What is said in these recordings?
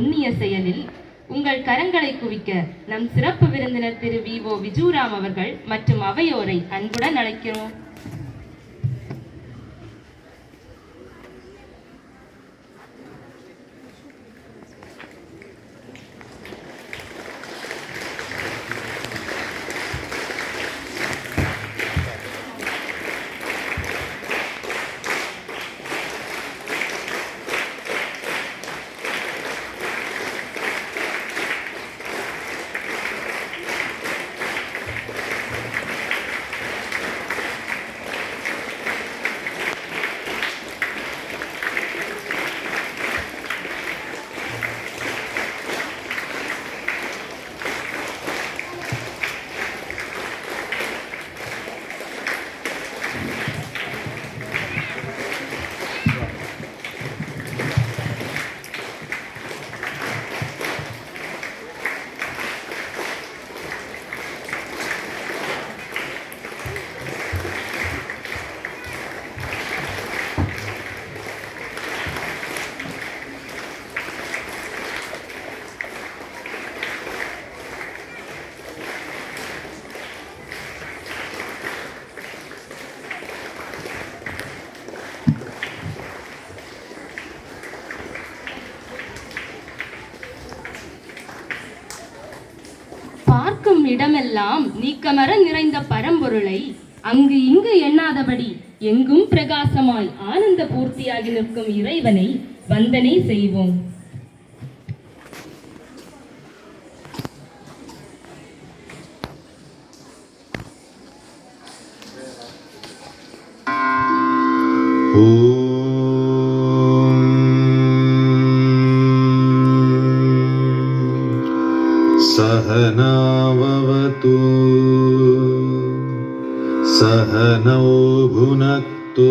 புண்ணிய செயலில் உங்கள் கரங்களை குவிக்க நம் சிறப்பு விருந்தினர் திரு வி.ஓ. விஜூராம் அவர்கள் மற்றும் அவையோரை அன்புடன் அழைக்கிறோம். பார்க்கும் இடமெல்லாம் நீக்கமர நிறைந்த பரம்பொருளை அங்கு இங்கு எண்ணாதபடி எங்கும் பிரகாசமாய் ஆனந்த பூர்த்தியாகி நிற்கும் இறைவனை வந்தனை செய்வோம். सहनाववतु सहनौ भुनक्तु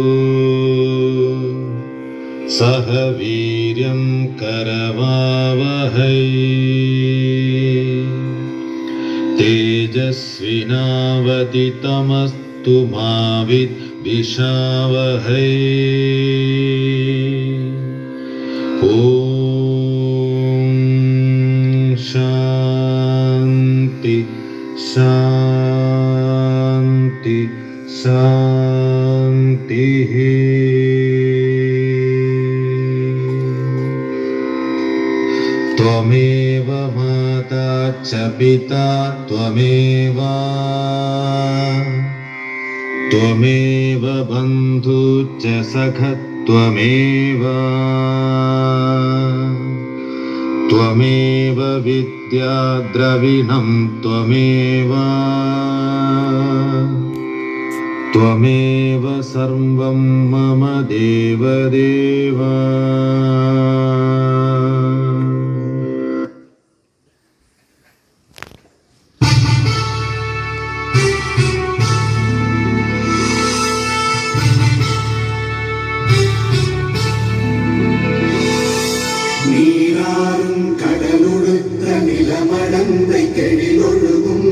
सह वीर्यं करवावहै तेजस्विनावदितमस्तु मा विद्विषावहै। शांति शांति। त्वमेव माता च पिता त्वमेव बन्धु च सखा त्वमेव विद्या द्रविणं त्वमेव सर्वं मम देवदेव। நிலமடந்தை கெழிலொழுகும்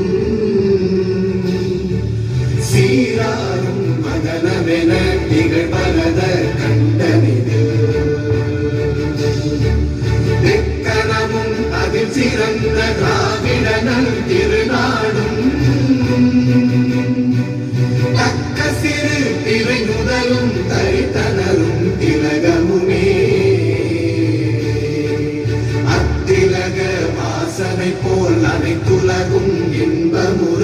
சீராரும் மதனமென திகழ்பரத கண்டனிது தெக்கணமும் அதில் சிறந்த திராவிடனல் திருநாடும் தக்க சிறு திரை முதலும் தரித்தனரும் திலகமுமே போல் அனைத்துலகும் இன்பமுற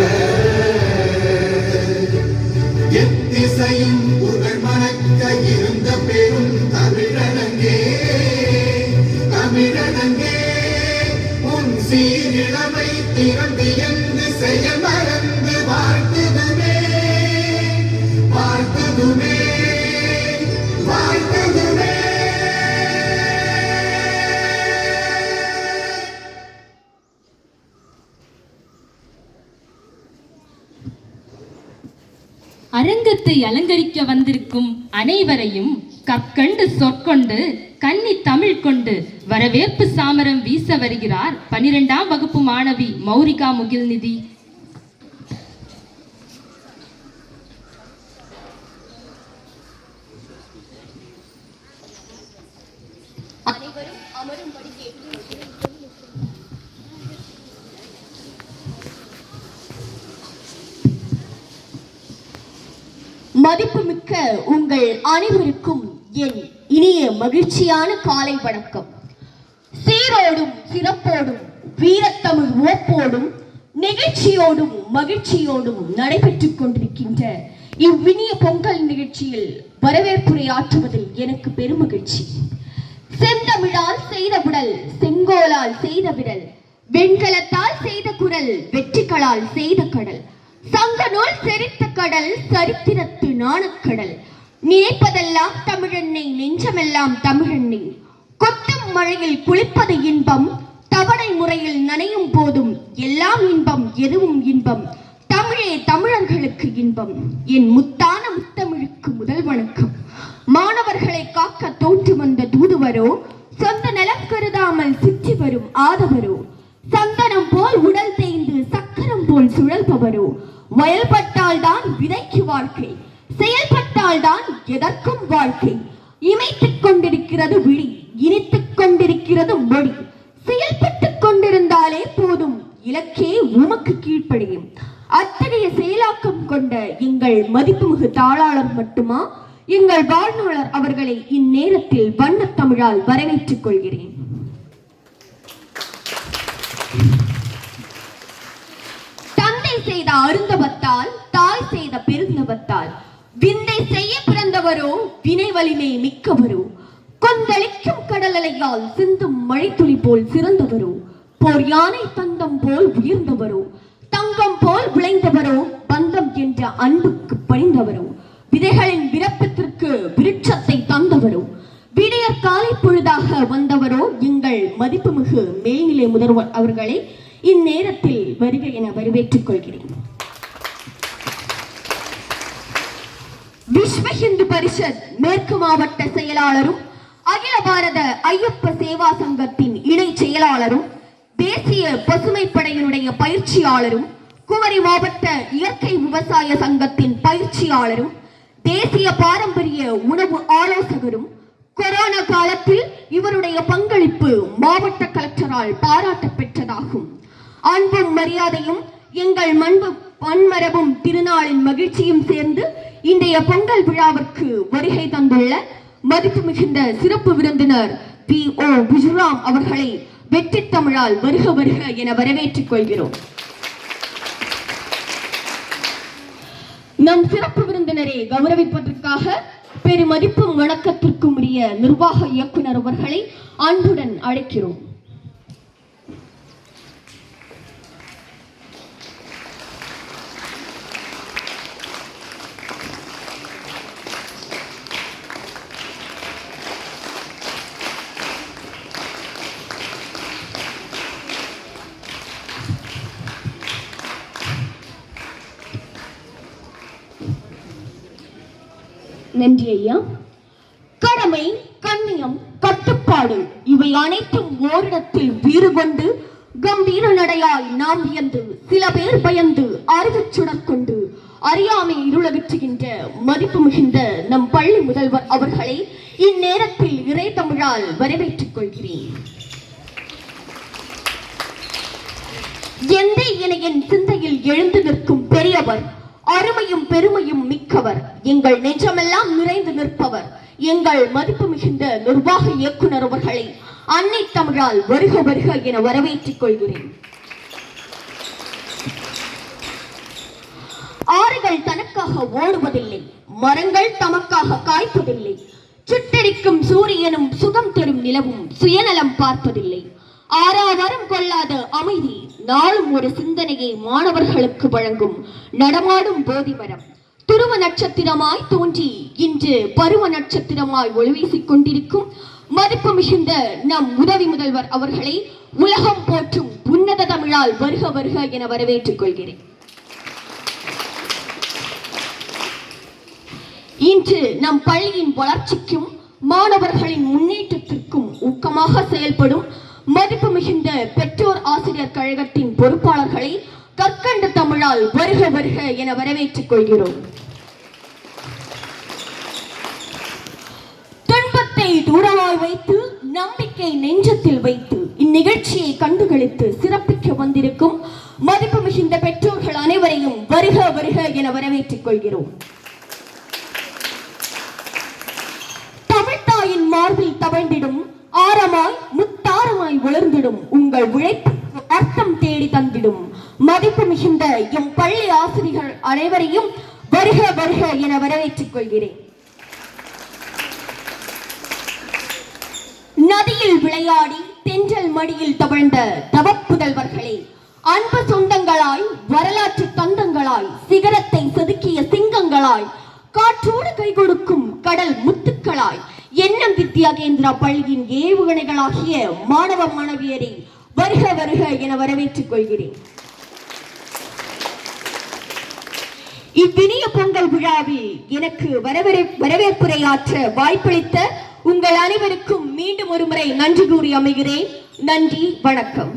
எத்திசையும் புகழ் மணக்க இருந்த பெரும் தமிழனங்கே உன் சீரிழமை திறந்து என்று செயல் மறந்து வாழ்த்துதுமே அரங்கத்தை அலங்கரிக்க வந்திருக்கும் அனைவரையும் கற்கண்டு சொற்கொண்டு கன்னி தமிழ் கொண்டு வரவேற்பு சாமரம் வீச வருகிறார் 12ஆம் வகுப்பு மாணவி மௌரிகா முகில்நிதி. அனைவரும் அமரும்படி கேட்டு மதிப்புமிக்க உங்கள் அனைவருக்கும் என் இனிய மகிழ்ச்சியான காலை வணக்கம். சீரோடும் சிறப்போடும் வீரத்தமிழ் ஓப்போடும் நிகழ்ச்சியோடும் மகிழ்ச்சியோடும் நடைபெற்றுக் கொண்டிருக்கின்ற இவ்வினிய பொங்கல் நிகழ்ச்சியில் வரவேற்புரையாற்றுவதில் எனக்கு பெருமகிழ்ச்சி. செந்தமிழால் செய்த உடல், செங்கோலால் செய்த விரல், வெண்கலத்தால் செய்த குரல், வெற்றிகளால் செய்த கடல், சங்க நூல் செறித்த கடல், சரித்திரத்து நாணக்கடல், நினைப்பதெல்லாம் தமிழெண்ணை, நெஞ்சமெல்லாம் தமிழெண்ணை, கொட்டும் மழையில் குளிப்பது இன்பம், தவணை முறையில் நனையும் போதும் எல்லாம் இன்பம், எதுவும் இன்பம், தமிழே தமிழர்களுக்கு இன்பம். என் முத்தான முத்தமிழுக்கு முதல் வணக்கம். மாணவர்களை காக்க தோன்றி வந்த தூதுவரோ, சொந்த நலம் கருதாமல் சுற்றி வரும் ஆதவரோ, சந்தனம் போல் உடல் தேய்ந்து சக்கரம் போல் சுழல்பவரோ, வயல்பட்டால் தான் விதைக்கு வாழ்க்கை, செயல்பட்டால் தான் எதற்கும் வாழ்க்கை. இமைத்துக் கொண்டிருக்கிறது விழி, இனித்துக் கொண்டிருக்கிறது மொழி, செயல்பட்டுக் கொண்டிருந்தாலே போதும், இலக்கே உமக்கு கீழ்ப்படியும். அத்தகைய செயலாக்கம் கொண்ட எங்கள் மதிப்புமிகு தாளாளர் மட்டுமா, எங்கள் வாழ்நாளர் அவர்களை இந்நேரத்தில் வண்ணத் தமிழால் வரவேற்றுக் கொள்கிறேன். தந்தை செய்த அருந்தவத்தால், தாய் செய்த பெருந்தவத்தால், விந்தை செய்ய பிறந்தவரோ வினை வலிமை மிக்கவரோ, கொந்தளிக்கும் கடல் அலையால் சிந்தும் மழைத்துளி போல் சிறந்தவரோ, போர் யானை தந்தம் போல் உயர்ந்தவரோ, தங்கம் போல் விளைந்தவரோ, பந்தம் என்ற அன்புக்கு பணிந்தவரோ, விதைகளின் விரப்பத்திற்கு விருட்சத்தை தந்தவரோ, விடியற் காலை பொழுதாக வந்தவரோ, எங்கள் மதிப்புமிகு மேல்நிலை முதல்வர் அவர்களை இந்நேரத்தில் வருக என வரவேற்றுக் கொள்கிறேன். விஸ்வ இந்து பரிஷத் மேற்கு மாவட்ட செயலாளரும், அகில பாரத ஐயப்ப சேவா சங்கத்தின் இணை செயலாளரும், தேசிய பசுமை படையினுடைய பயிற்சியாளரும், குமரி மாவட்ட இயற்கை விவசாய சங்கத்தின் பயிற்சியாளரும், தேசிய பாரம்பரிய உணவு ஆலோசகரும், கொரோனா காலத்தில் இவருடைய பங்களிப்பு மாவட்ட கலெக்டரால் பாராட்ட பெற்றதாகும். அன்பும் மரியாதையும் எங்கள் மண்மரபும் திருநாளின் மகிழ்ச்சியும் சேர்ந்து இன்றைய பொங்கல் விழாவிற்கு வருகை தந்துள்ள மதிப்பு மிகுந்த சிறப்பு விருந்தினர் P.O. விஜுராம் அவர்களை வெற்றி தமிழால் வருக வருக என வரவேற்றுக் கொள்கிறோம். நம் சிறப்பு விருந்தினரை கௌரவிப்பதற்காக பெருமதிப்பும் வணக்கத்திற்கும் உரிய நிர்வாக இயக்குனர் அவர்களை அன்புடன் அழைக்கிறோம். நன்றி ஐயா. கடமை, கண்ணியம், கட்டுப்பாடு இவை அனைத்தும் ஓரிடத்தில் வீறு கொண்டு கம்பீர நடையாய் நாம் வியந்து, சில பேர் பயந்து அறிவுச்சுடர் கொண்டு அறியாமை இருளகற்றுகின்ற மதிப்பு மிகுந்த நம் பள்ளி முதல்வர் அவர்களை இந்நேரத்தில் இறை தமிழால் வரவேற்றுக் கொள்கிறேன். எந்த இணையின் சிந்தையில் எழுந்து நிற்கும் பெரியவர், அருமையும் பெருமையும் மிக்கவர், எங்கள் நெஞ்சமெல்லாம் நிறைந்து நிற்பவர், எங்கள் மதிப்பு மிகுந்த நிர்வாக இயக்குனர் அவர்களை அன்னை தமிழால் வருக வருக என வரவேற்றுக் கொள்கிறேன். ஆறுகள் தனக்காக ஓடுவதில்லை, மரங்கள் தமக்காக காய்ப்பதில்லை, சுட்டெரிக்கும் சூரியனும் சுகம் தரும் நிலவும் சுயநலம் பார்ப்பதில்லை. ஆறாவரம் கொள்ளாத அமைதி நாளும் ஒரு சிந்தனையை மாணவர்களுக்கு வழங்கும் நடமாடும் போதிமரம். துருவ நட்சத்திரமாய் தோன்றி இன்று பருவ நட்சத்திரமாய் ஒளிவீசிக் கொண்டிருக்கும் மதிப்பு மிகுந்த நம் உதவி முதல்வர் அவர்களை உலகம் போற்றும் உன்னத தமிழால் வருக வருக என வரவேற்றுக் கொள்கிறேன். இன்று நம் பள்ளியின் வளர்ச்சிக்கும் மாணவர்களின் முன்னேற்றத்திற்கும் ஊக்கமாக செயல்படும் மதிப்பு மிகுந்த பெற்றோர் ஆசிரியர் கழகத்தின் பொறுப்பாளர்களை கற்கண்டு தமிழால் வருக வருக என வரவேற்றுக் கொள்கிறோம். துன்பத்தை தூரமாய் வைத்து நம்பிக்கை நெஞ்சத்தில் வைத்து இந்நிகழ்ச்சியை கண்டுகளித்து சிறப்பிக்க வந்திருக்கும் மதிப்பு மிகுந்த பெற்றோர்கள் அனைவரையும் வருக வருக என வரவேற்றுக் கொள்கிறோம். மார்பில் தவழ்ந்திடும், ஆரமாய் முத்தாரமாய் வளர்ந்திடும் உங்கள் உழைப்பு அர்த்தம் தேடி தந்திடும். மதிப்பு மிகுந்த எம் பள்ளி ஆசிரியர்கள் அனைவரையும் வருக வருக என வரவேற்றுக் கொள்கிறேன். நதியில் விளையாடி தென்றல் மடியில் தவழ்ந்த தவப்புதல்வர்களே, அன்பு சொந்தங்களாய், வரலாற்று தந்தங்களாய், சிகரத்தை செதுக்கிய சிங்கங்களாய், காற்றோடு கை கொடுக்கும் கடல் முத்துக்களாய், எண்ணம் வித்யாகேந்திரா பள்ளியின் ஏவுகணைகளாகிய மாணவ மாணவியரை வருக வருக என வரவேற்றுக் கொள்கிறேன். இவ்வினிய பொங்கல் விழாவில் எனக்கு வரவேற்புரையாற்ற வாய்ப்பளித்த உங்கள் அனைவருக்கும் மீண்டும் ஒருமுறை நன்றி கூறி அமைகிறேன். நன்றி, வணக்கம்.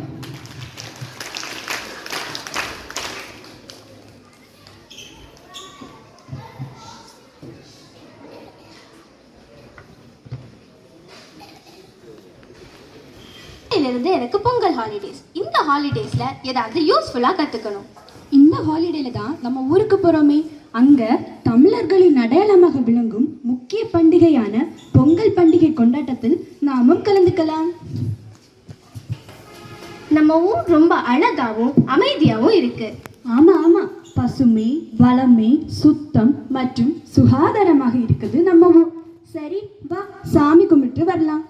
இருந்து எனக்கு பொங்கல் ஹாலிடேஸ். இந்த ஹாலிடேஸ்ல ஏதாவது யூஸ்ஃபுல்லா கத்துக்கணும். இந்த ஹாலிடேல தான் நம்ம ஊருக்கு போறோமே, அங்க தமிழர்களின் அடையாளமாக விளங்கும் முக்கிய பண்டிகையான பொங்கல் பண்டிகை கொண்டாட்டத்தில் நாமும் கலந்துக்கலாம். நம்ம ஊர் ரொம்ப அழகாவும் அமைதியாவும் இருக்கு. ஆமா ஆமா, பசுமை, வளமை, சுத்தம் மற்றும் சுகாதாரமாக இருக்குது நம்ம ஊர். சரி வா, சாமி கும்பிட்டு வரலாம்.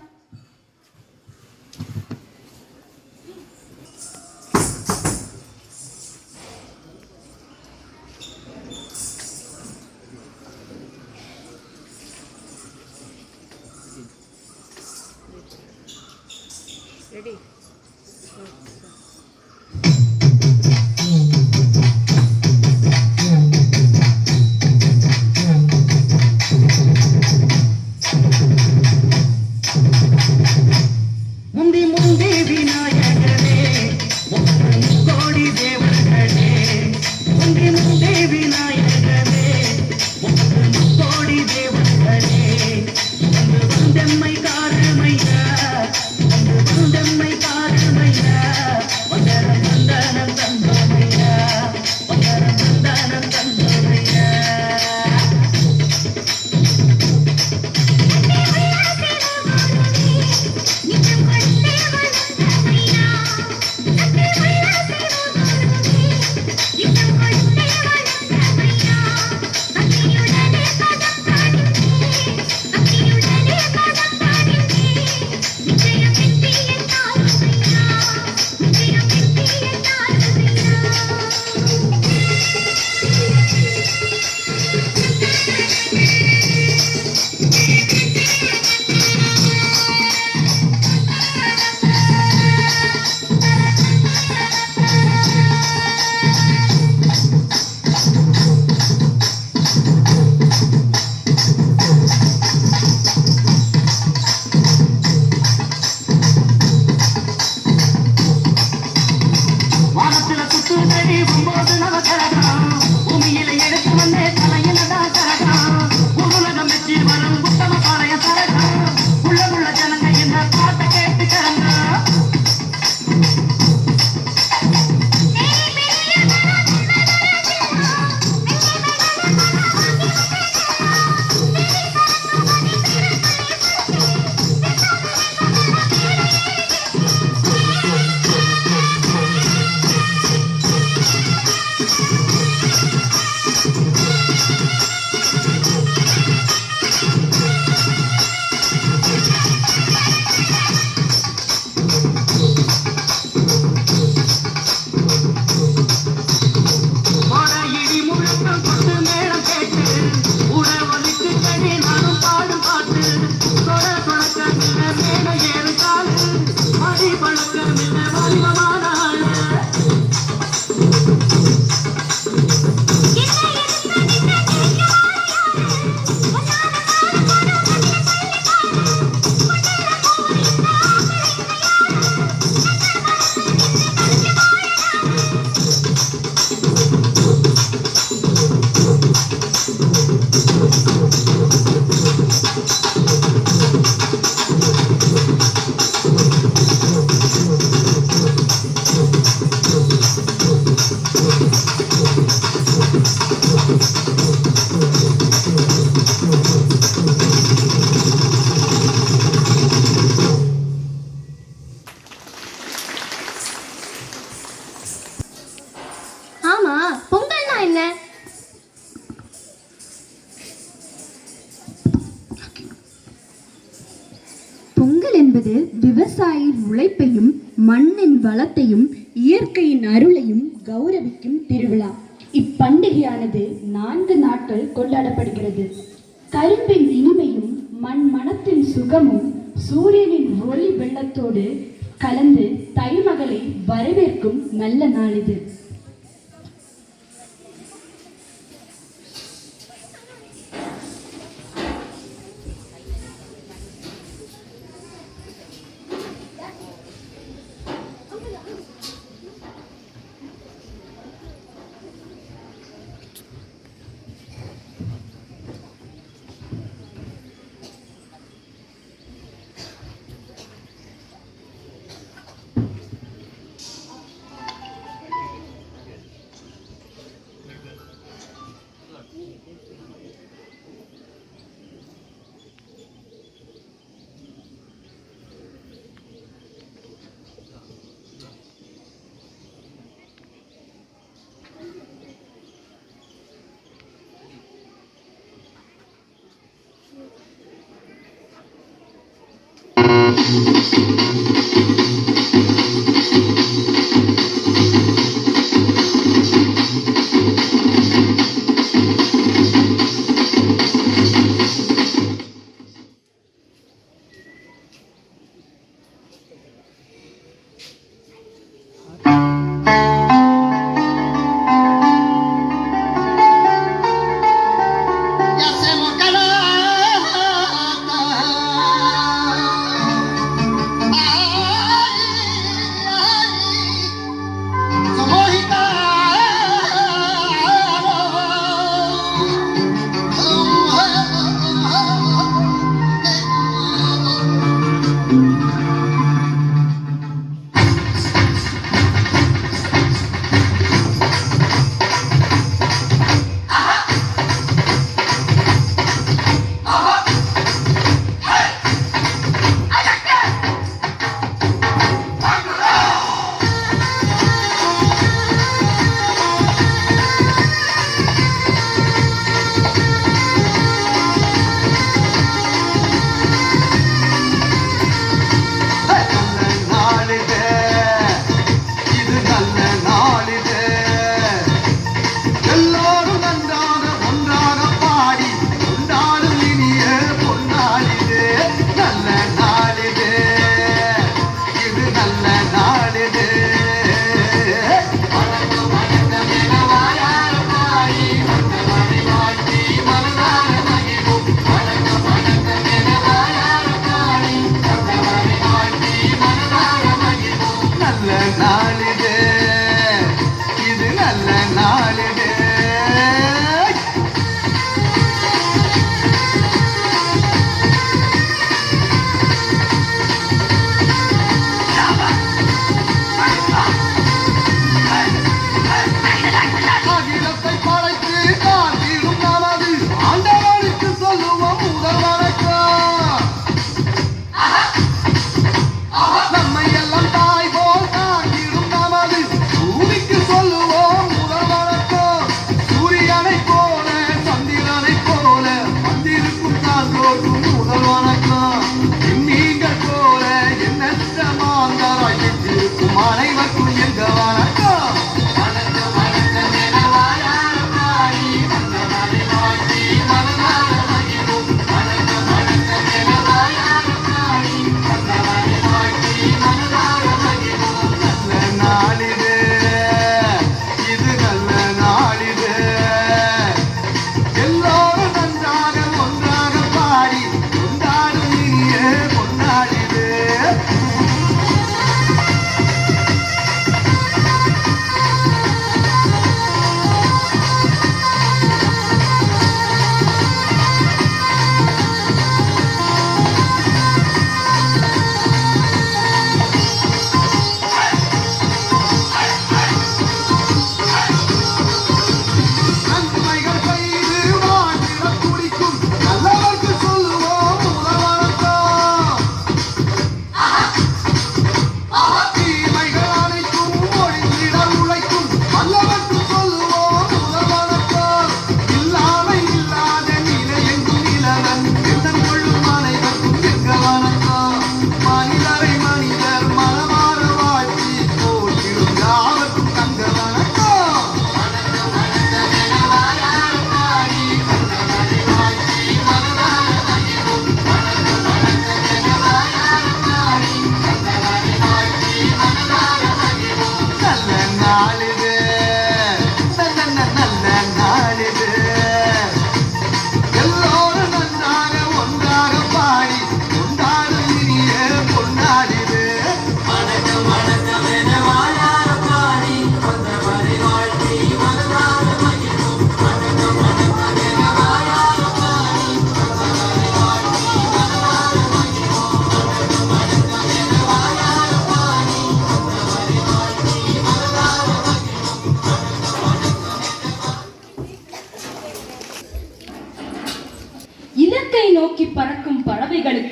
என்ன? பொங்கல் என்பது விவசாயியின் உழைப்பையும் மண்ணின் வளத்தையும் இயற்கையின் அருளையும் கௌரவிக்கும் திருவிழா. இப்பண்டிகையானது 4 நாட்கள் கொண்டாடப்படுகிறது. கரும்பின் இனிமையும் மண் மனத்தின் சுகமும் சூரியனின் ஒளி வெள்ளத்தோடு கலந்து தைமகளை வரவேற்கும் நல்ல நாள் இது.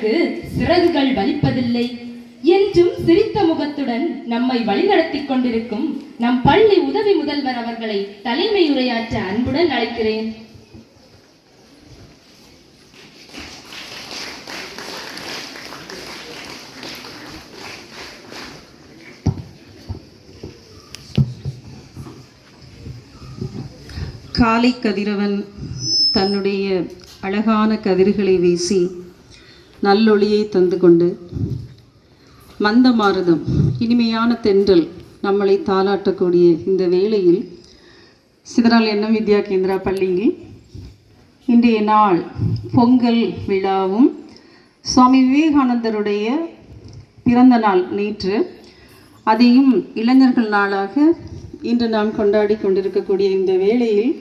கனவுகளுக்கு சிறகுகள் வலிப்பதில்லை என்றும் சிரித்த முகத்துடன் நம்மை வழிநடத்தி கொண்டிருக்கும் நம் பள்ளி உதவி முதல்வர் அவர்களை தலைமை உரையாற்ற அன்புடன் அழைக்கிறேன். காலை கதிரவன் தன்னுடைய அழகான கதிர்களை வீசி நல்லொளியை தந்து கொண்டு, மந்த மாருதம் இனிமையான தென்றல் நம்மளை தாளாட்டக்கூடிய இந்த வேளையில் சிதறால் எண்ணம் வித்யா கேந்திரா பள்ளியில் இன்றைய நாள் பொங்கல் விழாவும் சுவாமி விவேகானந்தருடைய பிறந்த நாள் நேற்று, அதையும் இளைஞர்கள் நாளாக இன்று நாம் கொண்டாடி கொண்டிருக்கக்கூடிய இந்த வேளையில்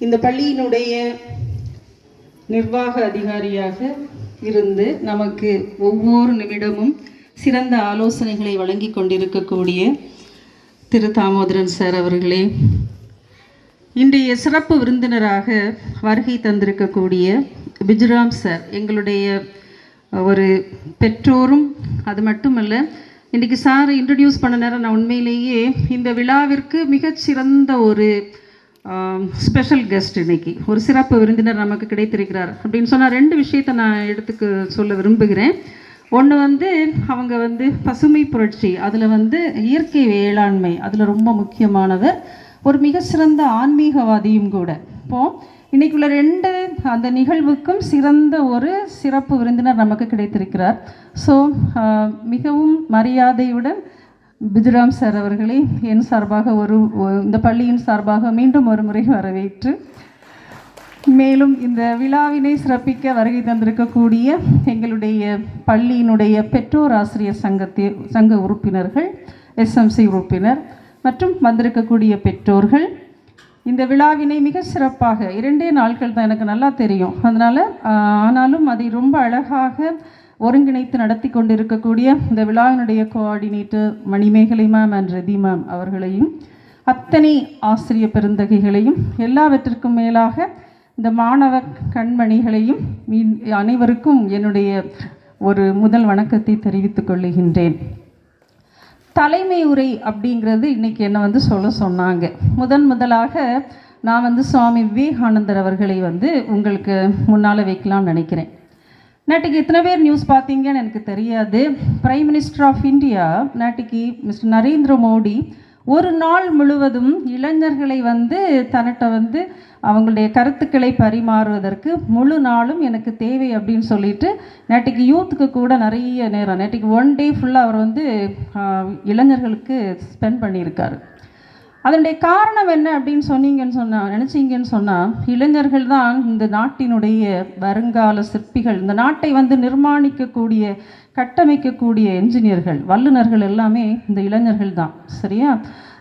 இந்த பள்ளியினுடைய நிர்வாக அதிகாரியாக இருந்து நமக்கு ஒவ்வொரு நிமிடமும் சிறந்த ஆலோசனைகளை வழங்கி கொண்டிருக்கக்கூடிய திரு தாமோதரன் சார் அவர்களே, இன்றைய சிறப்பு விருந்தினராக வருகை தந்திருக்கக்கூடிய பிஜுராம் சார், எங்களுடைய ஒரு பெற்றோரும், அது மட்டுமல்ல இன்றைக்கி சாரை இன்ட்ரடியூஸ் பண்ண நேரம் நான் உண்மையிலேயே இந்த விழாவிற்கு மிகச்சிறந்த ஒரு ஸ்பெஷல் கெஸ்ட், இன்னைக்கு ஒரு சிறப்பு விருந்தினர் நமக்கு கிடைத்திருக்கிறார் அப்படின்னு சொன்னால் 2 விஷயத்தை நான் எடுத்துக்க சொல்ல விரும்புகிறேன். ஒன்று அவங்க பசுமை புரட்சி, அதில் இயற்கை வேளாண்மை, அதில் ரொம்ப முக்கியமானவர், ஒரு மிக சிறந்த ஆன்மீகவாதியும் கூட. இப்போது இன்றைக்குள்ள 2 அந்த நிகழ்வுக்கும் சிறந்த ஒரு சிறப்பு விருந்தினர் நமக்கு கிடைத்திருக்கிறார். ஸோ மிகவும் மரியாதையுடன் பிஜுராம் சார் அவர்களை என் சார்பாக இந்த பள்ளியின் சார்பாக மீண்டும் ஒரு முறை வரவேற்று, மேலும் இந்த விழாவினை சிறப்பிக்க வருகை தந்திருக்கக்கூடிய எங்களுடைய பள்ளியினுடைய பெற்றோர் ஆசிரியர் சங்க உறுப்பினர்கள், எஸ்எம்சி உறுப்பினர் மற்றும் வந்திருக்கக்கூடிய பெற்றோர்கள், இந்த விழாவினை மிக சிறப்பாக 2 நாட்கள் தான் எனக்கு நல்லா தெரியும், அதனால் ஆனாலும் அதை ரொம்ப அழகாக ஒருங்கிணைத்து நடத்தி கொண்டிருக்கக்கூடிய இந்த விழாவினுடைய coordinator Manimekalai ma'am and Rati ma'am அவர்களையும், அத்தனை ஆசிரியர் பெருந்தகைகளையும், எல்லாவற்றிற்கும் மேலாக இந்த மாணவ கண்மணிகளையும் அனைவருக்கும் என்னுடைய ஒரு முதல் வணக்கத்தை தெரிவித்துக் கொள்ளுகின்றேன். தலைமை உரை அப்படிங்கிறது இன்றைக்கி என்னை சொல்ல சொன்னாங்க. முதலாக நான் சுவாமி விவேகானந்தர் அவர்களை உங்களுக்கு முன்னால் வைக்கலாம்னு நினைக்கிறேன். நேற்றுக்கு எத்தனை பேர் நியூஸ் பார்த்தீங்கன்னு எனக்கு தெரியாது. பிரைம் மினிஸ்டர் ஆஃப் இந்தியா நேற்றுக்கு மிஸ்டர் நரேந்திர மோடி ஒரு நாள் முழுவதும் இளைஞர்களை தன்னிட்ட அவங்களுடைய கருத்துக்களை பரிமாறுவதற்கு முழு நாளும் எனக்கு தேவை அப்படின்னு சொல்லிட்டு நேற்றுக்கு யூத்துக்கு கூட நிறைய நேரம், நேற்றுக்கு 1 டே ஃபுல்லாக அவர் இளைஞர்களுக்கு ஸ்பெண்ட் பண்ணியிருக்காரு. அதனுடைய காரணம் என்ன அப்படின்னு நினச்சிங்கன்னு சொன்னால், இளைஞர்கள் தான் இந்த நாட்டினுடைய வருங்கால சிற்பிகள். இந்த நாட்டை நிர்மாணிக்கக்கூடிய, கட்டமைக்கக்கூடிய என்ஜினியர்கள், வல்லுநர்கள் எல்லாமே இந்த இளைஞர்கள் தான். சரியா?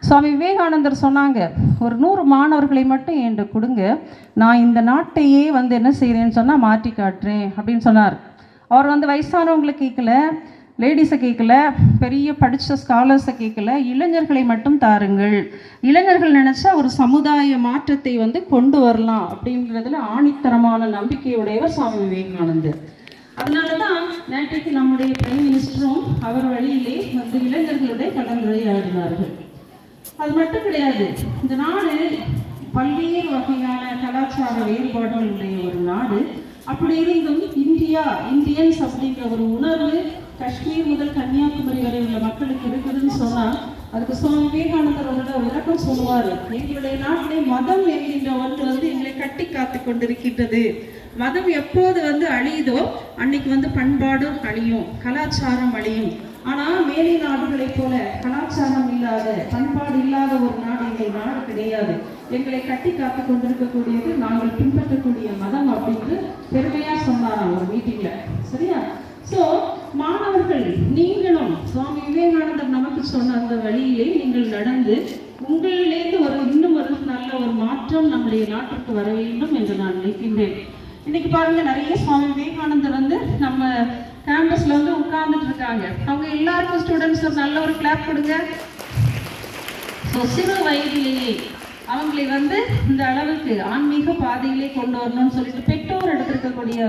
சுவாமி விவேகானந்தர் சொன்னாங்க, ஒரு 100 மாணவர்களை மட்டும் என்கிட்ட கொடுங்க, நான் இந்த நாட்டையே என்ன செய்கிறேன்னு சொன்னால் மாற்றி காட்டுறேன் அப்படின்னு சொன்னார். அவர் வயசானவங்களை கேட்கல, லேடிஸை கேட்கல, பெரிய படித்த ஸ்காலர்ஸை கேட்கல, இளைஞர்களை மட்டும் தாருங்கள். இளைஞர்கள் நினச்சா ஒரு சமுதாய மாற்றத்தை கொண்டு வரலாம் அப்படிங்கிறதுல ஆணித்தரமான நம்பிக்கையுடையவர் சுவாமி விவேகானந்தர். அதனால தான் நேற்றைக்கு நம்முடைய பிரைம் மினிஸ்டரும் அவர் வழியிலே இளைஞர்களுடைய கலந்துரையாடினார்கள். அது மட்டும் கிடையாது, இந்த நாடு பல்வேறு வகையான கலாச்சார வேறுபாடுகளுடைய ஒரு நாடு. அப்படி இருந்தும் இந்தியன்ஸ் அப்படிங்கிற ஒரு உணர்வு காஷ்மீர் முதல் கன்னியாகுமரி வரை உள்ள மக்களுக்கு இருக்குதுன்னு சொன்னால், அதுக்கு சுவாமி விவேகானந்தர் அவரோட விளக்கம் சொல்லுவார். எங்களுடைய நாட்டிலே மதம் என்கின்ற ஒன்று எங்களை கட்டி காத்து கொண்டிருக்கின்றது. மதம் எப்போது அழியுதோ அன்னைக்கு பண்பாடும் அழியும், கலாச்சாரம் அழியும். ஆனால் மேலை நாடுகளைப் போல கலாச்சாரம் இல்லாத, பண்பாடு இல்லாத ஒரு நாடு எங்கள் நாடு கிடையாது. எங்களை கட்டி காத்து கொண்டிருக்கக்கூடியது நாங்கள் பின்பற்றக்கூடிய மதம் அப்படின்னு பெருமையாக சொன்னாராம் ஒரு மீட்டிங்கில். சரியா? ஸோ மாணவர்கள், நீங்களும் சுவாமி விவேகானந்தர் நமக்கு சொன்ன அந்த வழியிலே நீங்கள் நடந்து உங்களிலேருந்து இன்னும் ஒரு நல்ல ஒரு மாற்றம் நம்முடைய நாட்டிற்கு வர வேண்டும் என்று நான் நினைக்கின்றேன். இன்னைக்கு பாருங்க, நிறைய சுவாமி விவேகானந்தர் நம்ம கேம்பஸ்ல உட்கார்ந்துட்டு இருக்காங்க. அவங்க எல்லாருக்கும் ஸ்டூடெண்ட்ஸ் நல்ல ஒரு கிளாப் கொடுங்க. ஸோ சிறு வயதிலேயே அவங்களை இந்த அளவுக்கு ஆன்மீக பாதையிலே கொண்டு வரணும்னு சொல்லிட்டு பெற்றோர் பெற்றோர் எடுத்திருக்கக்கூடிய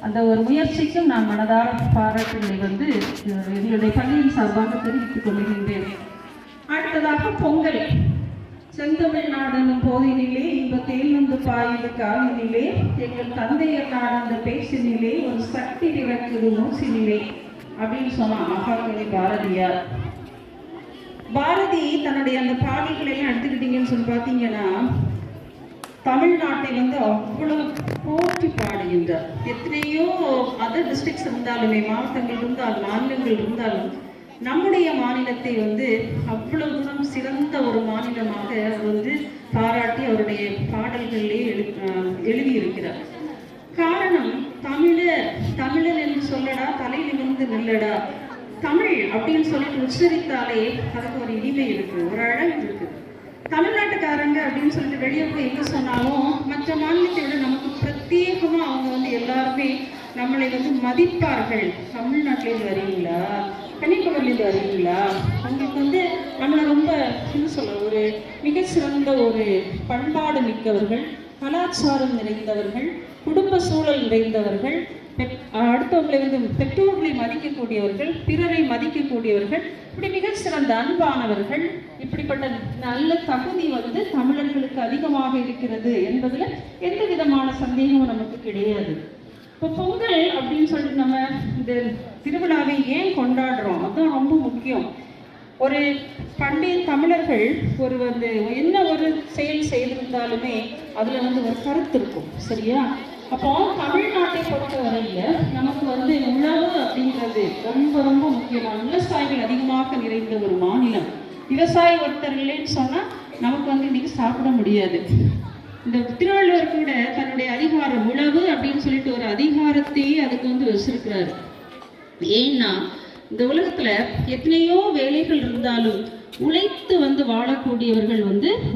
அந்த ஒரு முயற்சிக்கும் நான் மனதார பாராட்டுகளை எங்களுடைய பள்ளியின் சார்பாக தெரிவித்துக் கொள்கின்றேன். அடுத்ததாக பொங்கல். செந்தமிழ் நாடனும் போதினிலே இன்பத்தேல் வந்து பாயுது காலினிலே எங்கள் தந்தையர் நாடந்த பேச்சினிலே ஒரு சக்தி இறக்குது மூச்சினிலே அப்படின்னு சொன்னான் மகாகவி பாரதியார். பாரதி தன்னுடைய அந்த பாடல்களை எல்லாம் எடுத்துக்கிட்டீங்கன்னு சொல்லி பார்த்தீங்கன்னா தமிழ்நாட்டை அவ்வளவு போற்றி பாடுகின்றார். எத்தனையோ அதர் டிஸ்ட்ரிக்ட்ஸ் இருந்தாலுமே, மாவட்டங்கள் இருந்தாலும், மாநிலங்கள் இருந்தாலும், நம்முடைய மாநிலத்தை அவ்வளவு தூரம் சிறந்த ஒரு மாநிலமாக அவர் பாராட்டி அவருடைய பாடல்களிலே எழுதியிருக்கிறார். காரணம், தமிழன் என்று சொல்லடா தலையிலிருந்து நில்லடா. தமிழ் அப்படின்னு சொல்லிட்டு உச்சரித்தாலே அதுக்கு ஒரு இனிமை இருக்கு, ஒரு அழகு இருக்கு. தமிழ்நாட்டுக்காரங்க அப்படின்னு சொல்லிட்டு வெளியே போய் எங்கே சொன்னாலும் மற்ற மாநிலத்தை விட நமக்கு பிரத்யேகமாக அவங்க எல்லாருமே நம்மளை மதிப்பார்கள். தமிழ்நாட்டிலேருந்து வரீங்களா, கன்னியாகுமரியிலேருந்து வரீங்களா, அவங்களுக்கு நம்மளை ரொம்ப என்ன சொல்ல ஒரு மிகச்சிறந்த ஒரு பண்பாடு மிக்கவர்கள், கலாச்சாரம் நிறைந்தவர்கள், குடும்ப சூழல் நிறைந்தவர்கள், அடுத்தவங்களை பெற்றோர்களை மதிக்கக்கூடியவர்கள், பிறரை மதிக்கக்கூடியவர்கள், இப்படி மிக சிறந்த அன்பானவர்கள். இப்படிப்பட்ட நல்ல தகுதி தமிழர்களுக்கு அதிகமாக இருக்கிறது என்பதில் எந்த விதமான சந்தேகமும் நமக்கு கிடையாது. இப்போ பொங்கல் அப்படின்னு சொல்லிட்டு நம்ம இந்த திருவிழாவை ஏன் கொண்டாடுறோம், அதுதான் ரொம்ப முக்கியம். ஒரு பண்டைய தமிழர்கள் ஒரு என்ன ஒரு செயல் செய்திருந்தாலுமே அதில் ஒரு கருத்து இருக்கும், சரியா? அப்போ தமிழ்நாட்டை பொறுத்தவரையில் நமக்கு உணவு அப்படிங்கிறது ரொம்ப ரொம்ப முக்கியமான, விவசாயிகள் அதிகமாக நிறைந்த ஒரு மாநிலம். விவசாய ஒருத்தர் இல்லைன்னு சொன்னால் நமக்கு இன்னைக்கு சாப்பிட முடியாது. இந்த திருவள்ளுவர் கூட தன்னுடைய அதிகாரம் உழவு அப்படின்னு சொல்லிட்டு ஒரு அதிகாரத்தையே அதுக்கு வச்சிருக்கிறாரு. ஏன்னா இந்த உலகத்துல எத்தனையோ வேலைகள் இருந்தாலும் உழைத்து வாழக்கூடியவர்கள்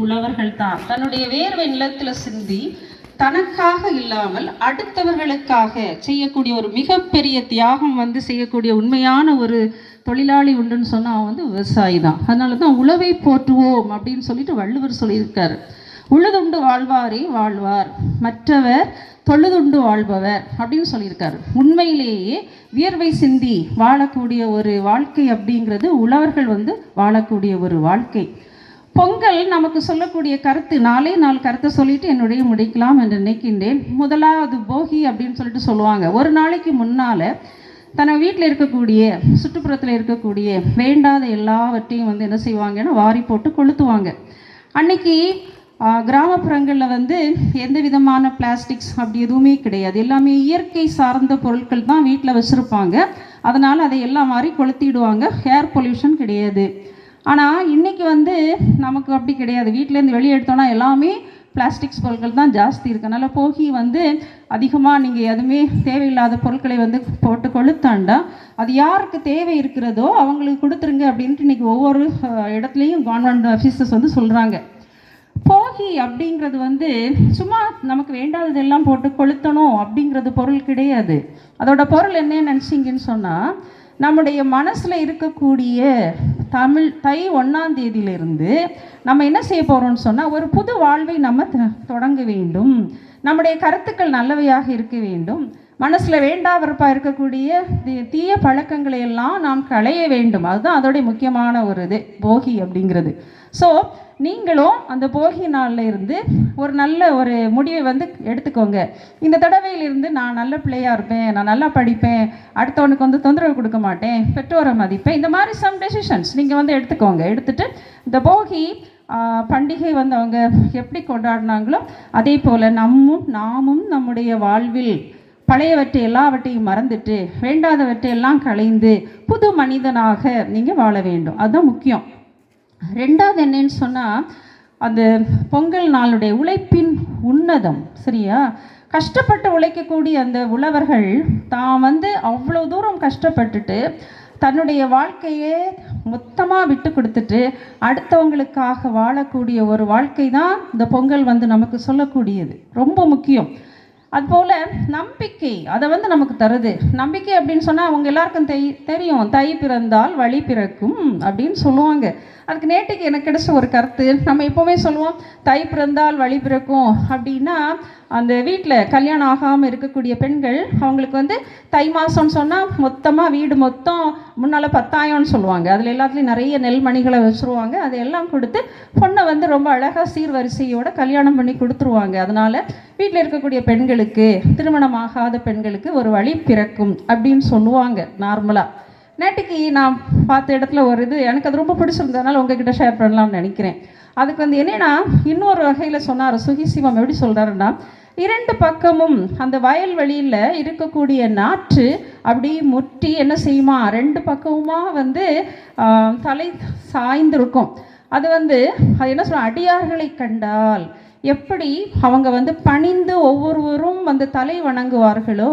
உழவர்கள் தான். தன்னுடைய வேர்வை நிலத்துல சிந்தி தனக்காக இல்லாமல் அடுத்தவர்களுக்காக செய்யக்கூடிய ஒரு மிகப்பெரிய தியாகம் செய்யக்கூடிய உண்மையான ஒரு தொழிலாளி உண்டுன்னு சொன்னால் அவன் விவசாயி தான். அதனால தான் உழவை போற்றுவோம் அப்படின்னு சொல்லிட்டு வள்ளுவர் சொல்லியிருக்காரு. உழுதுண்டு வாழ்வாரே வாழ்வார், மற்றவர் தொழுதுண்டு வாழ்பவர் அப்படின்னு சொல்லியிருக்காரு. உண்மையிலேயே வியர்வை சிந்தி வாழக்கூடிய ஒரு வாழ்க்கை அப்படிங்கிறது உழவர்கள் வாழக்கூடிய ஒரு வாழ்க்கை. பொங்கல் நமக்கு சொல்லக்கூடிய கருத்து, 4 கருத்தை சொல்லிட்டு என்னுடைய முடிக்கலாம் என்று நினைக்கின்றேன். முதலாவது போகி அப்படின்னு சொல்லிட்டு சொல்லுவாங்க. ஒரு நாளைக்கு முன்னால் தன் வீட்டில் இருக்கக்கூடிய சுற்றுப்புறத்தில் இருக்கக்கூடிய வேண்டாத எல்லாவற்றையும் என்ன செய்வாங்கன்னா வாரி போட்டு கொளுத்துவாங்க. அன்னைக்கு கிராமப்புறங்களில் எந்த விதமான பிளாஸ்டிக்ஸ் அப்படி எதுவுமே கிடையாது. எல்லாமே இயற்கை சார்ந்த பொருட்கள் தான் வீட்டில் வச்சுருப்பாங்க. அதனால் அதை எல்லாம் மாதிரி கொளுத்திடுவாங்க. ஏர் பொல்யூஷன் கிடையாது. ஆனால் இன்றைக்கி நமக்கு அப்படி கிடையாது. வீட்டிலேருந்து வெளியே எடுத்தோன்னா எல்லாமே பிளாஸ்டிக்ஸ் பொருட்கள் தான் ஜாஸ்தி இருக்குது. அதனால் போகி அதிகமாக நீங்கள் எதுவுமே தேவையில்லாத பொருட்களை போட்டு கொளுத்தாண்டா அது யாருக்கு தேவை இருக்கிறதோ அவங்களுக்கு கொடுத்துருங்க அப்படின்ட்டு இன்றைக்கி ஒவ்வொரு இடத்துலையும் கவர்மெண்ட் ஆஃபீஸர்ஸ் சொல்கிறாங்க. போகி அப்படிங்கிறது சும்மா நமக்கு வேண்டாததெல்லாம் போட்டு கொளுத்தணும் அப்படிங்கிறது பொருள் கிடையாது. அதோட பொருள் என்னன்னு நினச்சிங்கன்னு சொன்னால், நம்முடைய மனசில் இருக்கக்கூடிய தை 1ஆம் தேதியிலிருந்து நம்ம என்ன செய்ய போகிறோம்னு சொன்னால், ஒரு புது வாழ்வை நம்ம தொடங்க வேண்டும். நம்முடைய கருத்துக்கள் நல்லவையாக இருக்க வேண்டும். மனசில் வேண்டாவிருப்பாக இருக்கக்கூடிய தீய பழக்கங்களை எல்லாம் நாம் களைய வேண்டும். அதுதான் அதோடைய முக்கியமான ஒரு இது போகி அப்படிங்கிறது. ஸோ நீங்களும் அந்த போகி நாளில் இருந்து ஒரு நல்ல ஒரு முடிவை எடுத்துக்கோங்க. இந்த தடவையிலிருந்து நான் நல்ல பிள்ளையாக இருப்பேன், நான் நல்லா படிப்பேன், அடுத்தவனுக்கு தொந்தரவு கொடுக்க மாட்டேன், பெற்றோரை மதிப்பேன், இந்த மாதிரி சம் டெசிஷன்ஸ் நீங்கள் எடுத்துக்கோங்க. எடுத்துட்டு இந்த போகி பண்டிகை அவங்க எப்படி கொண்டாடினாங்களோ அதே போல் நாமும் நம்முடைய வாழ்வில் பழையவற்றை எல்லாவற்றையும் மறந்துட்டு வேண்டாதவற்றையெல்லாம் களைந்து புது மனிதனாக நீங்கள் வாழ வேண்டும். அதுதான் முக்கியம். ரெண்டாவது என்னன்னு சொன்னால், அந்த பொங்கல் நாளுடைய உழைப்பின் உன்னதம், சரியா? கஷ்டப்பட்டு உழைக்கக்கூடிய அந்த உழவர்கள் தான் அவ்வளோ தூரம் கஷ்டப்பட்டுட்டு தன்னுடைய வாழ்க்கையே மொத்தமாக விட்டு கொடுத்துட்டு அடுத்தவங்களுக்காக வாழக்கூடிய ஒரு வாழ்க்கை தான் இந்த பொங்கல் நமக்கு சொல்லக்கூடியது. ரொம்ப முக்கியம். அதுபோல் நம்பிக்கை அதை நமக்கு தருது. நம்பிக்கை அப்படின்னு சொன்னால் அவங்க எல்லாருக்கும் தெரியும், தை பிறந்தால் வழி பிறக்கும் அப்படின்னு சொல்லுவாங்க. அதுக்கு நேற்றுக்கு எனக்கு கிடைச்ச ஒரு கருத்து, நம்ம எப்போவுமே சொல்லுவோம் தை பிறந்தால் வழி பிறக்கும் அப்படின்னா அந்த வீட்டில் கல்யாணம் ஆகாமல் இருக்கக்கூடிய பெண்கள் அவங்களுக்கு வந்து தை மாதம்னு சொன்னால் மொத்தமாக வீடு மொத்தம் முன்னால் 10,000ன்னு சொல்லுவாங்க. அதில் எல்லாத்துலேயும் நிறைய நெல்மணிகளை வச்சுருவாங்க. அதையெல்லாம் கொடுத்து பொண்ணை வந்து ரொம்ப அழகாக சீர்வரிசையோடு கல்யாணம் பண்ணி கொடுத்துருவாங்க. அதனால் வீட்டில் இருக்கக்கூடிய பெண்களுக்கு, திருமணம் ஆகாத பெண்களுக்கு ஒரு வழி பிறக்கும் அப்படின்னு சொல்லுவாங்க நார்மலாக. நேற்றுக்கு நான் பார்த்த இடத்துல ஒரு இது எனக்கு அது ரொம்ப பிடிச்சிருந்ததுனால உங்ககிட்ட ஷேர் பண்ணலாம்னு நினைக்கிறேன். அதுக்கு வந்து என்னென்னா இன்னொரு வகையில் சொன்னார் சுகிசிவம். எப்படி சொல்கிறாருன்னா, 2 பக்கமும் அந்த வயல்வெளியில் இருக்கக்கூடிய நாற்று அப்படி முற்றி என்ன செய்யுமா, 2 பக்கமுமா வந்து தலை சாய்ந்திருக்கும். அது வந்து அது என்ன சொல்ல, அடியார்களை கண்டால் எப்படி அவங்க வந்து பணிந்து ஒவ்வொருவரும் வந்து தலை வணங்குவார்களோ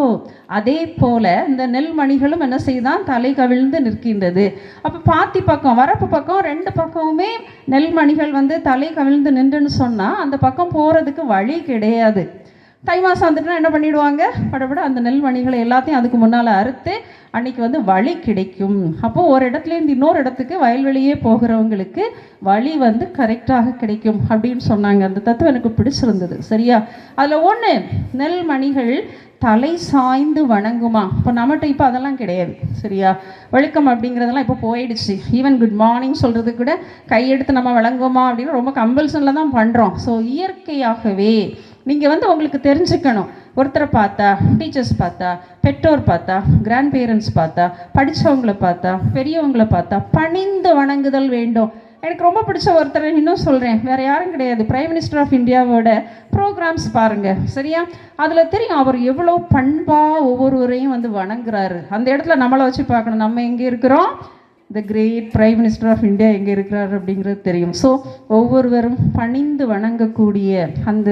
அதே போல இந்த நெல்மணிகளும் என்ன செய்தான், தலை கவிழ்ந்து நிற்கின்றது. அப்போ பாத்தி பக்கம் வரப்பு பக்கம் 2 பக்கமுமே நெல்மணிகள் வந்து தலை கவிழ்ந்து நின்றுன்னு சொன்னால் அந்த பக்கம் போகிறதுக்கு வழி கிடையாது. தை மாதம் வந்துட்டுனா என்ன பண்ணிவிடுவாங்க, படப்பட அந்த நெல்மணிகளை எல்லாத்தையும் அதுக்கு முன்னால் அறுத்து அன்றைக்கி வந்து வழி கிடைக்கும். அப்போது ஒரு இடத்துலேருந்து இன்னொரு இடத்துக்கு வயல்வெளியே போகிறவங்களுக்கு வழி வந்து கரெக்டாக கிடைக்கும் அப்படின்னு சொன்னாங்க. அந்த தத்துவம் எனக்கு பிடிச்சிருந்தது. சரியா, அதில் ஒன்று, நெல்மணிகள் தலை சாய்ந்து வணங்குமா. இப்போ நம்மகிட்ட இப்போ அதெல்லாம் கிடையாது. சரியா, வழக்கம் அப்படிங்கிறதெல்லாம் இப்போ போயிடுச்சு. ஈவன் குட் மார்னிங் சொல்கிறது கூட கையெடுத்து நம்ம வணங்குமா அப்படின்னு ரொம்ப கம்பல்சனில் தான் பண்ணுறோம். ஸோ இயற்கையாகவே நீங்கள் வந்து உங்களுக்கு தெரிஞ்சுக்கணும், ஒருத்தரை பார்த்தா, டீச்சர்ஸ் பார்த்தா, பெற்றோர் பார்த்தா, கிராண்ட் பேரண்ட்ஸ் பார்த்தா, படித்தவங்களை பார்த்தா, பெரியவங்களை பார்த்தா பணிந்து வணங்குதல் வேண்டும். எனக்கு ரொம்ப பிடிச்ச ஒருத்தரை இன்னும் சொல்கிறேன், வேறு யாரும் கிடையாது, பிரைம் மினிஸ்டர் ஆஃப் இந்தியாவோட ப்ரோக்ராம்ஸ் பாருங்கள். சரியா, அதில் தெரியும் அவர் எவ்வளோ பண்பாக ஒவ்வொருவரையும் வந்து வணங்குறாரு. அந்த இடத்துல நம்மளை வச்சு பார்க்கணும், நம்ம எங்கே இருக்கிறோம், the great prime minister of India எங்கே இருக்கிறார் அப்படிங்கிறது தெரியும். ஸோ ஒவ்வொருவரும் பணிந்து வணங்கக்கூடிய அந்த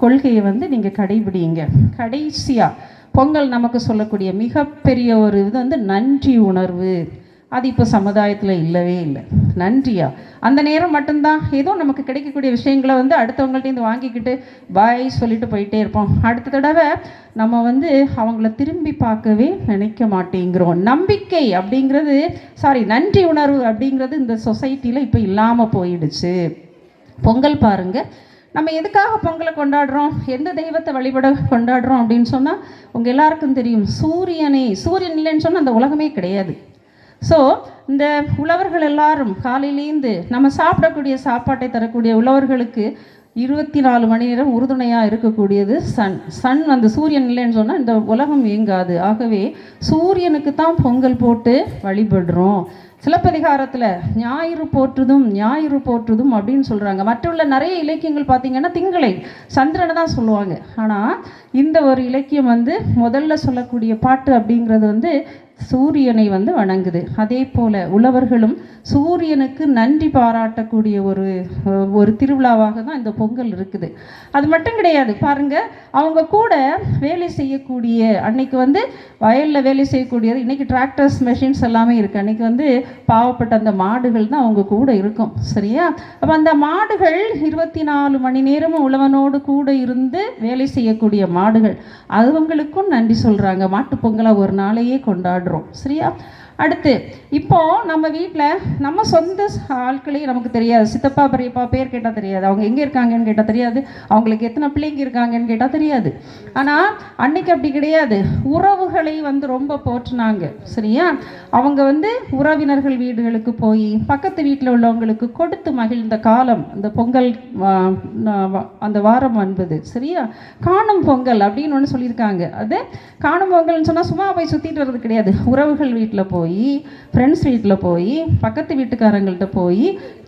கொள்கையை வந்து நீங்கள் கடைபிடிங்க. கடைசியாக பொங்கல் நமக்கு சொல்லக்கூடிய மிகப்பெரிய ஒரு இது வந்து நன்றி உணர்வு. அது இப்போ சமுதாயத்தில் இல்லவே இல்லை. நன்றியா, அந்த நேரம் மட்டும்தான் ஏதோ நமக்கு கிடைக்கக்கூடிய விஷயங்களை வந்து அடுத்தவங்கள்ட்ட வாங்கிக்கிட்டு பாய் சொல்லிட்டு போயிட்டே இருப்போம். அடுத்த தடவை நம்ம வந்து அவங்கள திரும்பி பார்க்கவே நினைக்க மாட்டேங்கிறோம். நம்பிக்கை அப்படிங்கிறது, நன்றி உணர்வு அப்படிங்கிறது இந்த சொசைட்டியில் இப்போ இல்லாமல் போயிடுச்சு. பொங்கல் பாருங்கள், நம்ம எதுக்காக பொங்கலை கொண்டாடுறோம், எந்த தெய்வத்தை வழிபட கொண்டாடுறோம் அப்படின்னு சொன்னால் உங்கள் எல்லாருக்கும் தெரியும், சூரியன் இல்லைன்னு சொன்னால் அந்த உலகமே கிடையாது. ஸோ இந்த உழவர்கள் எல்லாரும் காலையிலேருந்து நம்ம சாப்பிடக்கூடிய சாப்பாட்டை தரக்கூடிய உழவர்களுக்கு 24 மணி நேரம் உறுதுணையாக இருக்கக்கூடியது சன் வந்து சூரியன் இல்லைன்னு சொன்னால் இந்த உலகம் இயங்காது. ஆகவே சூரியனுக்கு தான் பொங்கல் போட்டு வழிபடுறோம். சிலப்பதிகாரத்தில் ஞாயிறு போற்றுதும் அப்படின்னு சொல்கிறாங்க. மற்றுள்ள நிறைய இலக்கியங்கள் பார்த்திங்கன்னா திங்களை சந்திரனை தான் சொல்லுவாங்க. ஆனால் இந்த ஒரு இலக்கியம் வந்து முதல்ல சொல்லக்கூடிய பாட்டு அப்படிங்கிறது வந்து சூரியனை வந்து வணங்குது. அதே போல் உழவர்களும் சூரியனுக்கு நன்றி பாராட்டக்கூடிய ஒரு திருவிழாவாக தான் இந்த பொங்கல் இருக்குது. அது மட்டும் கிடையாது பாருங்கள், அவங்க கூட வேலை செய்யக்கூடிய அன்னைக்கு வந்து வயலில் வேலை செய்யக்கூடியது, இன்றைக்கி டிராக்டர்ஸ் மெஷின்ஸ் எல்லாமே இருக்குது. அன்றைக்கி வந்து பாவப்பட்ட அந்த மாடுகள் தான் அவங்க கூட இருக்கும். சரியா, அப்போ அந்த மாடுகள் 24 மணி நேரமும் உழவனோடு கூட இருந்து வேலை செய்யக்கூடிய மாடுகள், அவங்களுக்கும் நன்றி சொல்கிறாங்க. மாட்டுப் பொங்கலை ஒரு நாளையே கொண்டாடுறோம். சரியா, அடுத்து இப்போது நம்ம வீட்டில் நம்ம சொந்த ஆட்களே நமக்கு தெரியாது. சித்தப்பா பெரியப்பா பேர் கேட்டால் தெரியாது, அவங்க எங்கே இருக்காங்கன்னு கேட்டால் தெரியாது, அவங்களுக்கு எத்தனை பிள்ளைங்க இருக்காங்கன்னு கேட்டால் தெரியாது. ஆனால் அன்னைக்கு அப்படி கிடையாது. உறவுகளை வந்து ரொம்ப போற்றினாங்க. சரியா, அவங்க வந்து உறவினர்கள் வீடுகளுக்கு போய் பக்கத்து வீட்டில் உள்ளவங்களுக்கு கொடுத்து மகிழ்ந்த காலம் இந்த பொங்கல் அந்த வாரம் என்பது. சரியா, காணும் பொங்கல் அப்படின்னு ஒன்று சொல்லியிருக்காங்க. அது காணும் பொங்கல்னு சொன்னால் சும்மா போய் சுற்றிட்டு வர்றது கிடையாது. உறவுகள் வீட்டில் போய், ஃப்ரெண்ட்ஸ் வீட்டில் போய், பக்கத்து வீட்டுக்காரங்கள்ட்ட போய்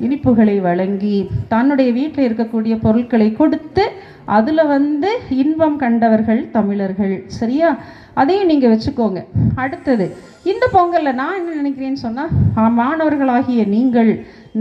இனிப்புகளை வழங்கி தன்னுடைய வீட்டில் இருக்கக்கூடிய பொருட்களை கொடுத்து அதில் வந்து இன்பம் கண்டவர்கள் தமிழர்கள். சரியா, அதையும் நீங்கள் வச்சுக்கோங்க. அடுத்தது இந்த பொங்கலில் நான் என்ன நினைக்கிறேன்னு சொன்னால், மாணவர்களாகிய நீங்கள்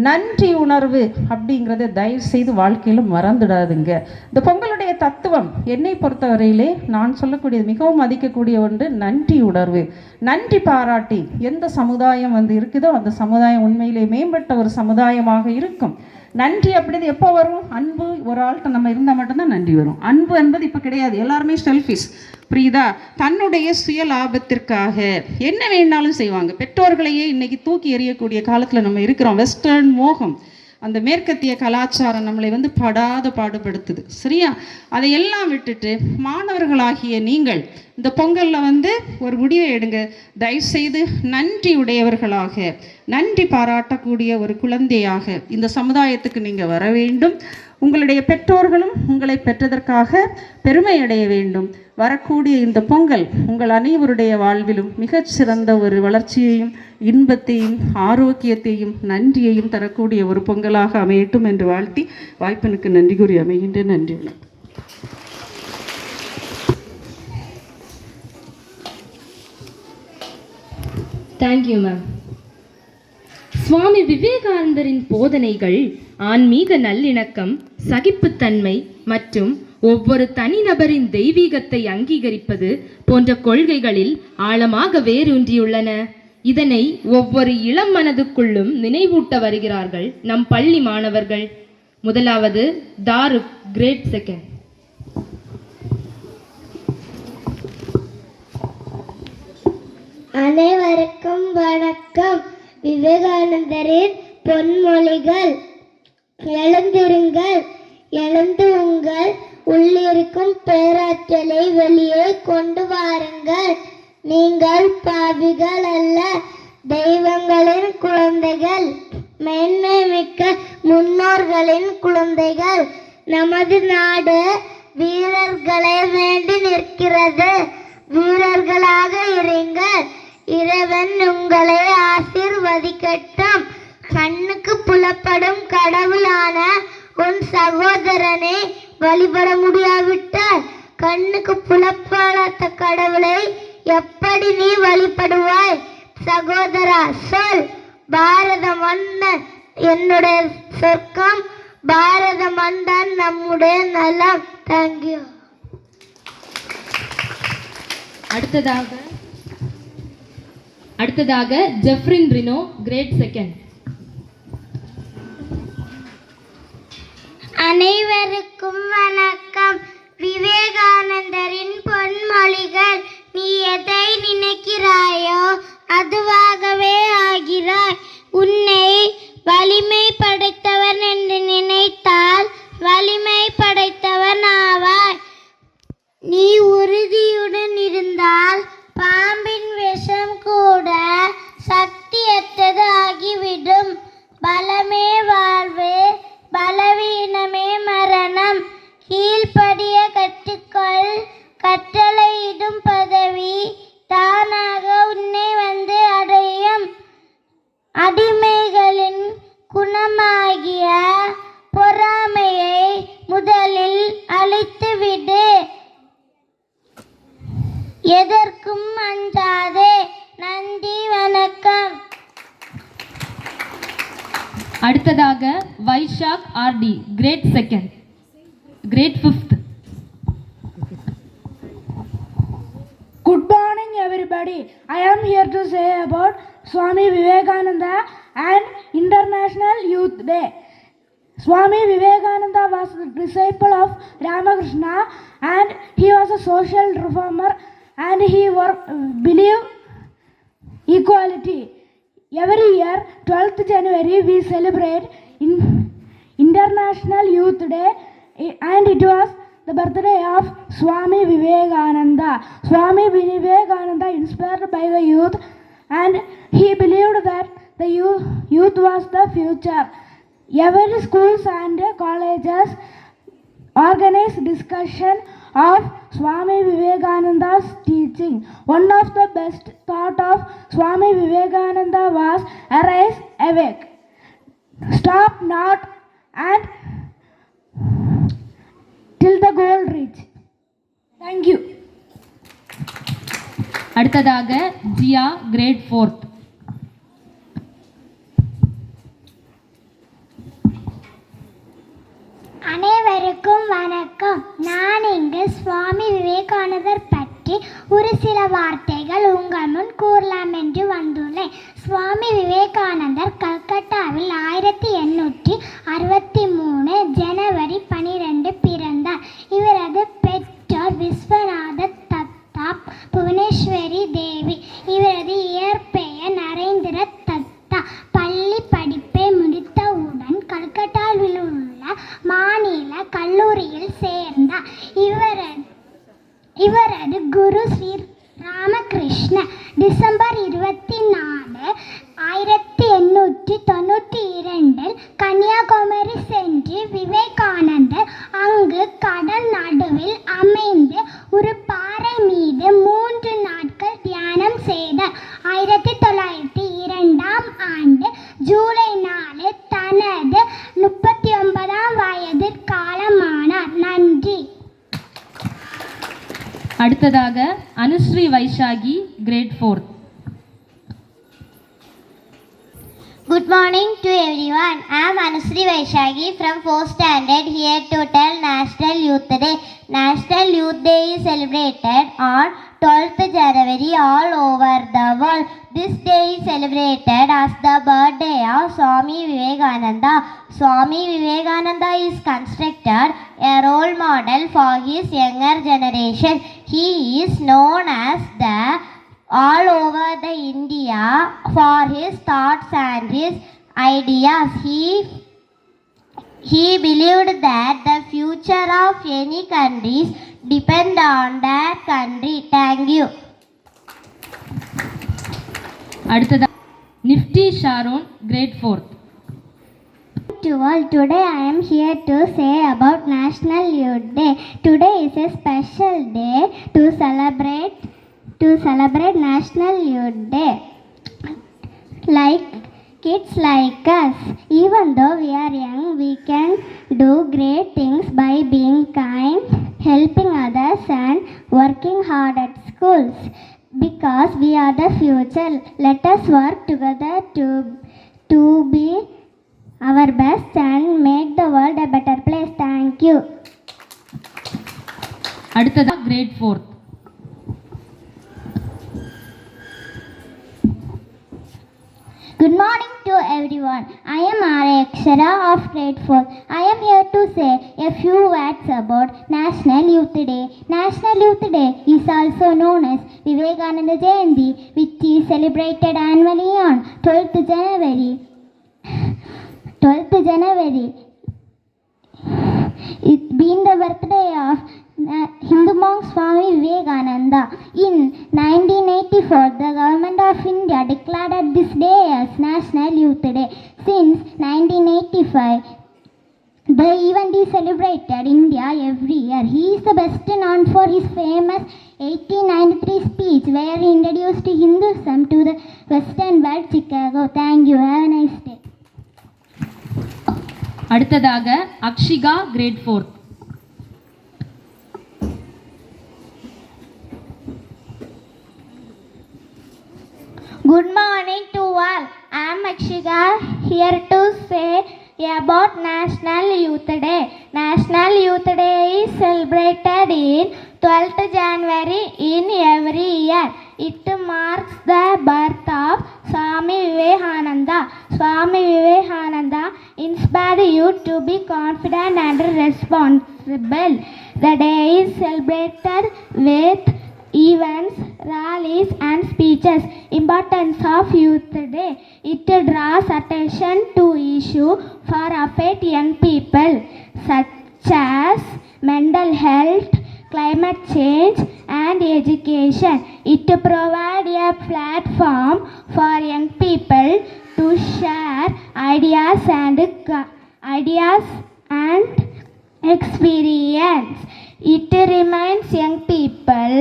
நன்றி உணர்வு அப்படிங்கிறத தயவு செய்து வாழ்க்கையில் மறந்துடாதுங்க. இந்த பொங்கலுடைய தத்துவம் என்னை பொறுத்தவரையிலே நான் சொல்லக்கூடியது மிகவும் மதிக்கக்கூடிய ஒன்று நன்றி உணர்வு. நன்றி பாராட்டி எந்த சமுதாயம் வந்து இருக்குதோ அந்த சமுதாயம் உண்மையிலே மேம்பட்ட ஒரு சமுதாயமாக இருக்கும். நன்றி அப்படிது எப்போ வரும், அன்பு ஒரு ஆள்கிட்ட நம்ம இருந்தால் மட்டும்தான் நன்றி வரும். அன்பு என்பது இப்போ கிடையாது, எல்லாருமே செல்ஃபிஷ். புரியுதா, தன்னுடைய சுய லாபத்திற்காக என்ன வேணாலும் செய்வாங்க. பெற்றோர்களையே இன்னைக்கு தூக்கி எறியக்கூடிய காலத்தில் நம்ம இருக்கிறோம். வெஸ்டர்ன் மோகம் அந்த மேற்கத்திய கலாச்சாரம் நம்மளை படாத பாடுபடுத்துது. சரியா? அதையெல்லாம் விட்டுட்டு மாணவர்களாகிய நீங்கள் இந்த பொங்கலில் ஒரு முடிவை எடுங்க. தயவுசெய்து நன்றி உடையவர்களாக, நன்றி பாராட்டக்கூடிய ஒரு குழந்தையாக இந்த சமுதாயத்துக்கு நீங்கள் வர வேண்டும். உங்களுடைய பெற்றோர்களும் உங்களை பெற்றதற்காக பெருமை அடைய வேண்டும். வரக்கூடிய இந்த பொங்கல் உங்கள் அனைவருடைய வாழ்விலும் மிகச்சிறந்த ஒரு வளர்ச்சியையும் இன்பத்தையும் ஆரோக்கியத்தையும் நன்றியையும் தரக்கூடிய ஒரு பொங்கலாக அமையட்டும் என்று வாழ்த்தி வாய்ப்பினுக்கு நன்றி கூறி அமைகின்றேன். நன்றி. Thank you ma'am. சுவாமி விவேகானந்தரின் போதனைகள் ஆன்மீக நல்லிணக்கம், சகிப்புத்தன்மை மற்றும் ஒவ்வொரு தனிநபரின் தெய்வீகத்தை அங்கீகரிப்பது போன்ற கொள்கைகளில் ஆழமாக வேரூன்றியுள்ளன. இதனை ஒவ்வொரு இளம் மனதுக்குள்ளும் நினைவூட்ட வருகிறார்கள் நம் பள்ளி மாணவர்கள். முதலாவது தாருக், கிரேட் 2. அனைவருக்கும் வணக்கம். விவேகானந்தரின் பொன்மொழிகள். எழுந்திருங்கள், எழுந்து உங்கள் உள்ளிருக்கும் பேராற்றலை வெளியே கொண்டு வாருங்கள். நீங்கள் பாவிகள் அல்ல, தெய்வங்களின் குழந்தைகள், மேன்மை மிக்க முன்னோர்களின் குழந்தைகள். நமது நாடு வீரர்களை வேண்டி நிற்கிறது. வீரர்களாக இருங்கள். இறைவன் உங்களை ஆசீர்வதிக்கட்டும். கண்ணுக்கு புலப்படும் கடவுளான உன் சகோதரனை வழிபட முடியாவிட்டால் கண்ணுக்கு புலப்படாத கடவுளை எப்படி நீ வழிபடுவாய்? சகோதரா, சொல். பாரத மன்னன் என்னுடைய சொர்க்கம், பாரத மன்னன் நம்முடைய நலம். தேங்க்யூ. அடுத்ததாக ஜெஃப்ரின் ரினோ, கிரேட் 2. அனைவருக்கும் வணக்கம். விவேகானந்தரின் பொன்மொழிகள். நீ எதை நினைக்கிறாயோ அதுவாகவே ஆகிறாய். உன்னை வலிமை படைத்தவன் என்று நினைத்தால் வலிமை படைத்தவன் ஆவாய். நீ உறுதியுடன் இருந்தால் பாம்பின் விஷம் கூட சக்தியற்றது ஆகிவிடும். பலமே வாழ்வு, பலவீனமே மரணம். கீழ்ப்படிய கற்றுக்கொள். கட்டளையிடும் பதவி தானாக உன்னை அடையும். அடிமைகளின் குணமாகிய பொறாமையை முதலில் அழித்துவிடு. எதற்கும் அஞ்சாதே. நன்றி, வணக்கம். அடுத்ததாக வைஷாக் ஆர்டி, grade 2, grade 5. Good morning everybody. I am here to say about Swami Vivekananda and International Youth Day. Swami Vivekananda was the disciple of Ramakrishna and he was a social reformer and he believed equality. Every year 12th January we celebrate International Youth Day and it was the birthday of Swami Vivekananda. Swami Vivekananda inspired by the youth and he believed that the youth was the future. Every schools and colleges organize discussion of Swami Vivekananda's teaching. One of the best thought of Swami Vivekananda was arise, awake, stop not and till the goal reach. Thank you. அடுத்ததாக ஜியா, great 4. அனைவருக்கும் வணக்கம். நான் இங்கு சுவாமி விவேகானந்தர் பற்றி ஒரு சில வார்த்தைகள் உங்கள் முன் கூறலாம் என்று வந்துள்ளேன். சுவாமி விவேகானந்தர் கல்கட்டாவில் 1863 ஜனவரி 12 பிறந்தார். இவரது பெற்றோர் விஸ்வநாத தத்தா, புவனேஸ்வரி தேவி. இவரது இயற்பெயர் நரேந்திர தத்தா. பள்ளி படிப்பை முடித்தவுடன் கல்கத்தா அடுத்ததாக Anushree Vaishakhi grade 4th. Good morning to everyone. I am Anusri Vaishagi from 4th standard here to tell National Youth Day. National Youth Day is celebrated on 12th January all over the world. This day is celebrated as the birthday of Swami Vivekananda. Swami Vivekananda is considered a role model for his younger generation. He is known as the all over the India for his thoughts and his ideas. He believed that the future of any countries depend on that country. Thank you. அடுத்ததாக Nifty Sharon grade 4th. To all, today I am here to say about National Youth Day. Today is a special day to celebrate National Youth Day. Like kids like us, even though we are young, we can do great things by being kind, helping others and working hard at schools. Because we are the future, let us work together to be our best and make the world a better place. Thank you. அடுத்ததாக great 4th. Good morning to everyone. I am Arya Akshara of grade 4. I am here to say a few words about National Youth Day. National Youth Day is also known as Vivekananda Jayanti, which is celebrated annually on 12th January. It being the birthday of Hindu monk Swami Vivekananda. In 1984, the government of India declared this day as National Youth Day. Since 1985, the event is celebrated in India every year. He is the best known for his famous 1893 speech where he introduced Hinduism to the Western world, Chicago. Thank you. Have a nice day. அடுத்ததாக Akshika great 4th. Good morning to all. I am Akshika here to say about National Youth Day. National Youth Day is celebrated in 12th January in every year. It marks the birth of Swami Vivekananda. Swami Vivekananda inspired youth to be confident and responsible. The day is celebrated with events, rallies and speeches. Importance of Youth Day. It draws attention to issues for affect young people such as mental health, climate change and education. It provides a platform for young people to share ideas and experience. It reminds young people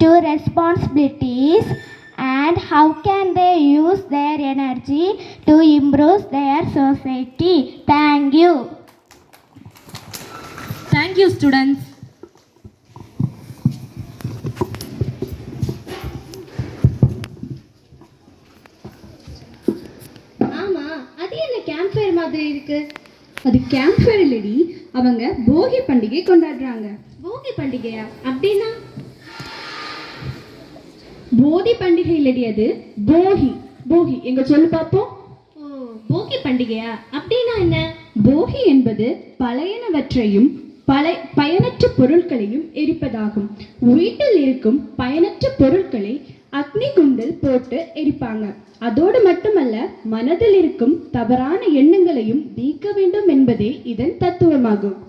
to responsibilities and how can they use their energy to improve their society. Thank you. Thank you, students. ஆமா, அது என்ன camp fire மாதிரி இருக்கு? அது camp fire இல்லடி, அவங்க போகி பண்டிகை கொண்டாடுறாங்க. போகி பண்டிகையா? அப்படின்னா போதி பண்டிகை இல்லடி, அது போகி. போகி எங்க சொல்லு பாப்போம். ஓ, போகி பண்டிகையா? அப்படின்னா என்ன? போகி என்பது பழையனவற்றையும் பயனற்ற பொருட்களையும் எரிப்பதாகும். வீட்டில் இருக்கும் பயனற்ற பொருட்களை அக்னி குண்டில் போட்டு எரிப்பாங்க. அதோடு மட்டுமல்ல, மனதில் இருக்கும் தவறான எண்ணங்களையும் நீக்க வேண்டும் என்பதே இதன் தத்துவமாகும்.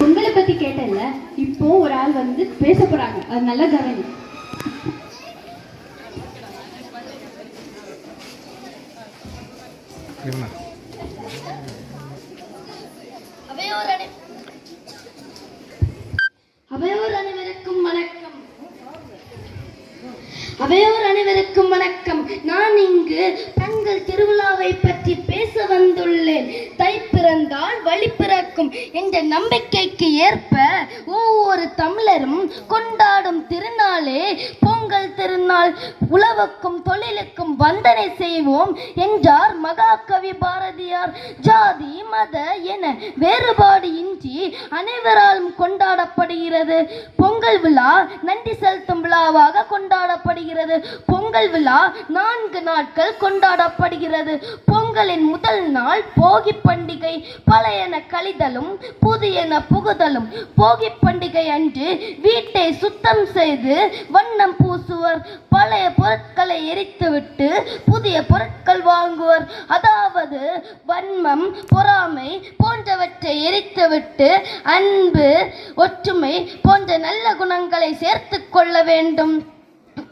உங்களை பத்தி கேட்டல, இப்போ ஒரு ஆள் வந்து பேச போறாங்க, அது நல்ல கவனி. அவையோர் அனைவருக்கும் வணக்கம். அவையோர் அனைவருக்கும் வணக்கம். நான் இங்கு தங்கள் திருவிழாவை பற்றி பேச வந்துள்ளேன். தை பிறந்தால் வழி பிறக்கும் என்ற நம்பிக்கைக்கு ஏற்ப ஒவ்வொரு தமிழரும் கொண்டாடும் திருநாளே பொங்கல் திருநாள். உழவுக்கும் தொழிலுக்கும் வந்தனை செய்வோம் என்றார் மகாகவி பாரதியார். ஜாதி மத என வேறுபாடு இன்றி அனைவராலும் கொண்டாடப்படுகிறது. பொங்கல் விழா நன்றி செலுத்தும் விழாவாக கொண்டாடப்படுகிறது. பொங்கல் விழா 4 நாட்கள் கொண்டாடப்படுகிறது. பொங்கலின் முதல் நாள் போகி பண்டிகை. பழையன கழிதலும் புதியன புகுதலும். போகி பண்டிகை அன்று வீட்டை சுத்தம் செய்து வண்ணம் பூசுவர். பழைய பொருட்களை எரித்துவிட்டு புதிய பொருட்கள் வாங்குவர். அதாவது வன்மம், பொறாமை போன்றவற்றை எரித்துவிட்டு அன்பு, ஒற்றுமை போன்ற நல்ல குணங்களை சேர்த்து கொள்ள வேண்டும்.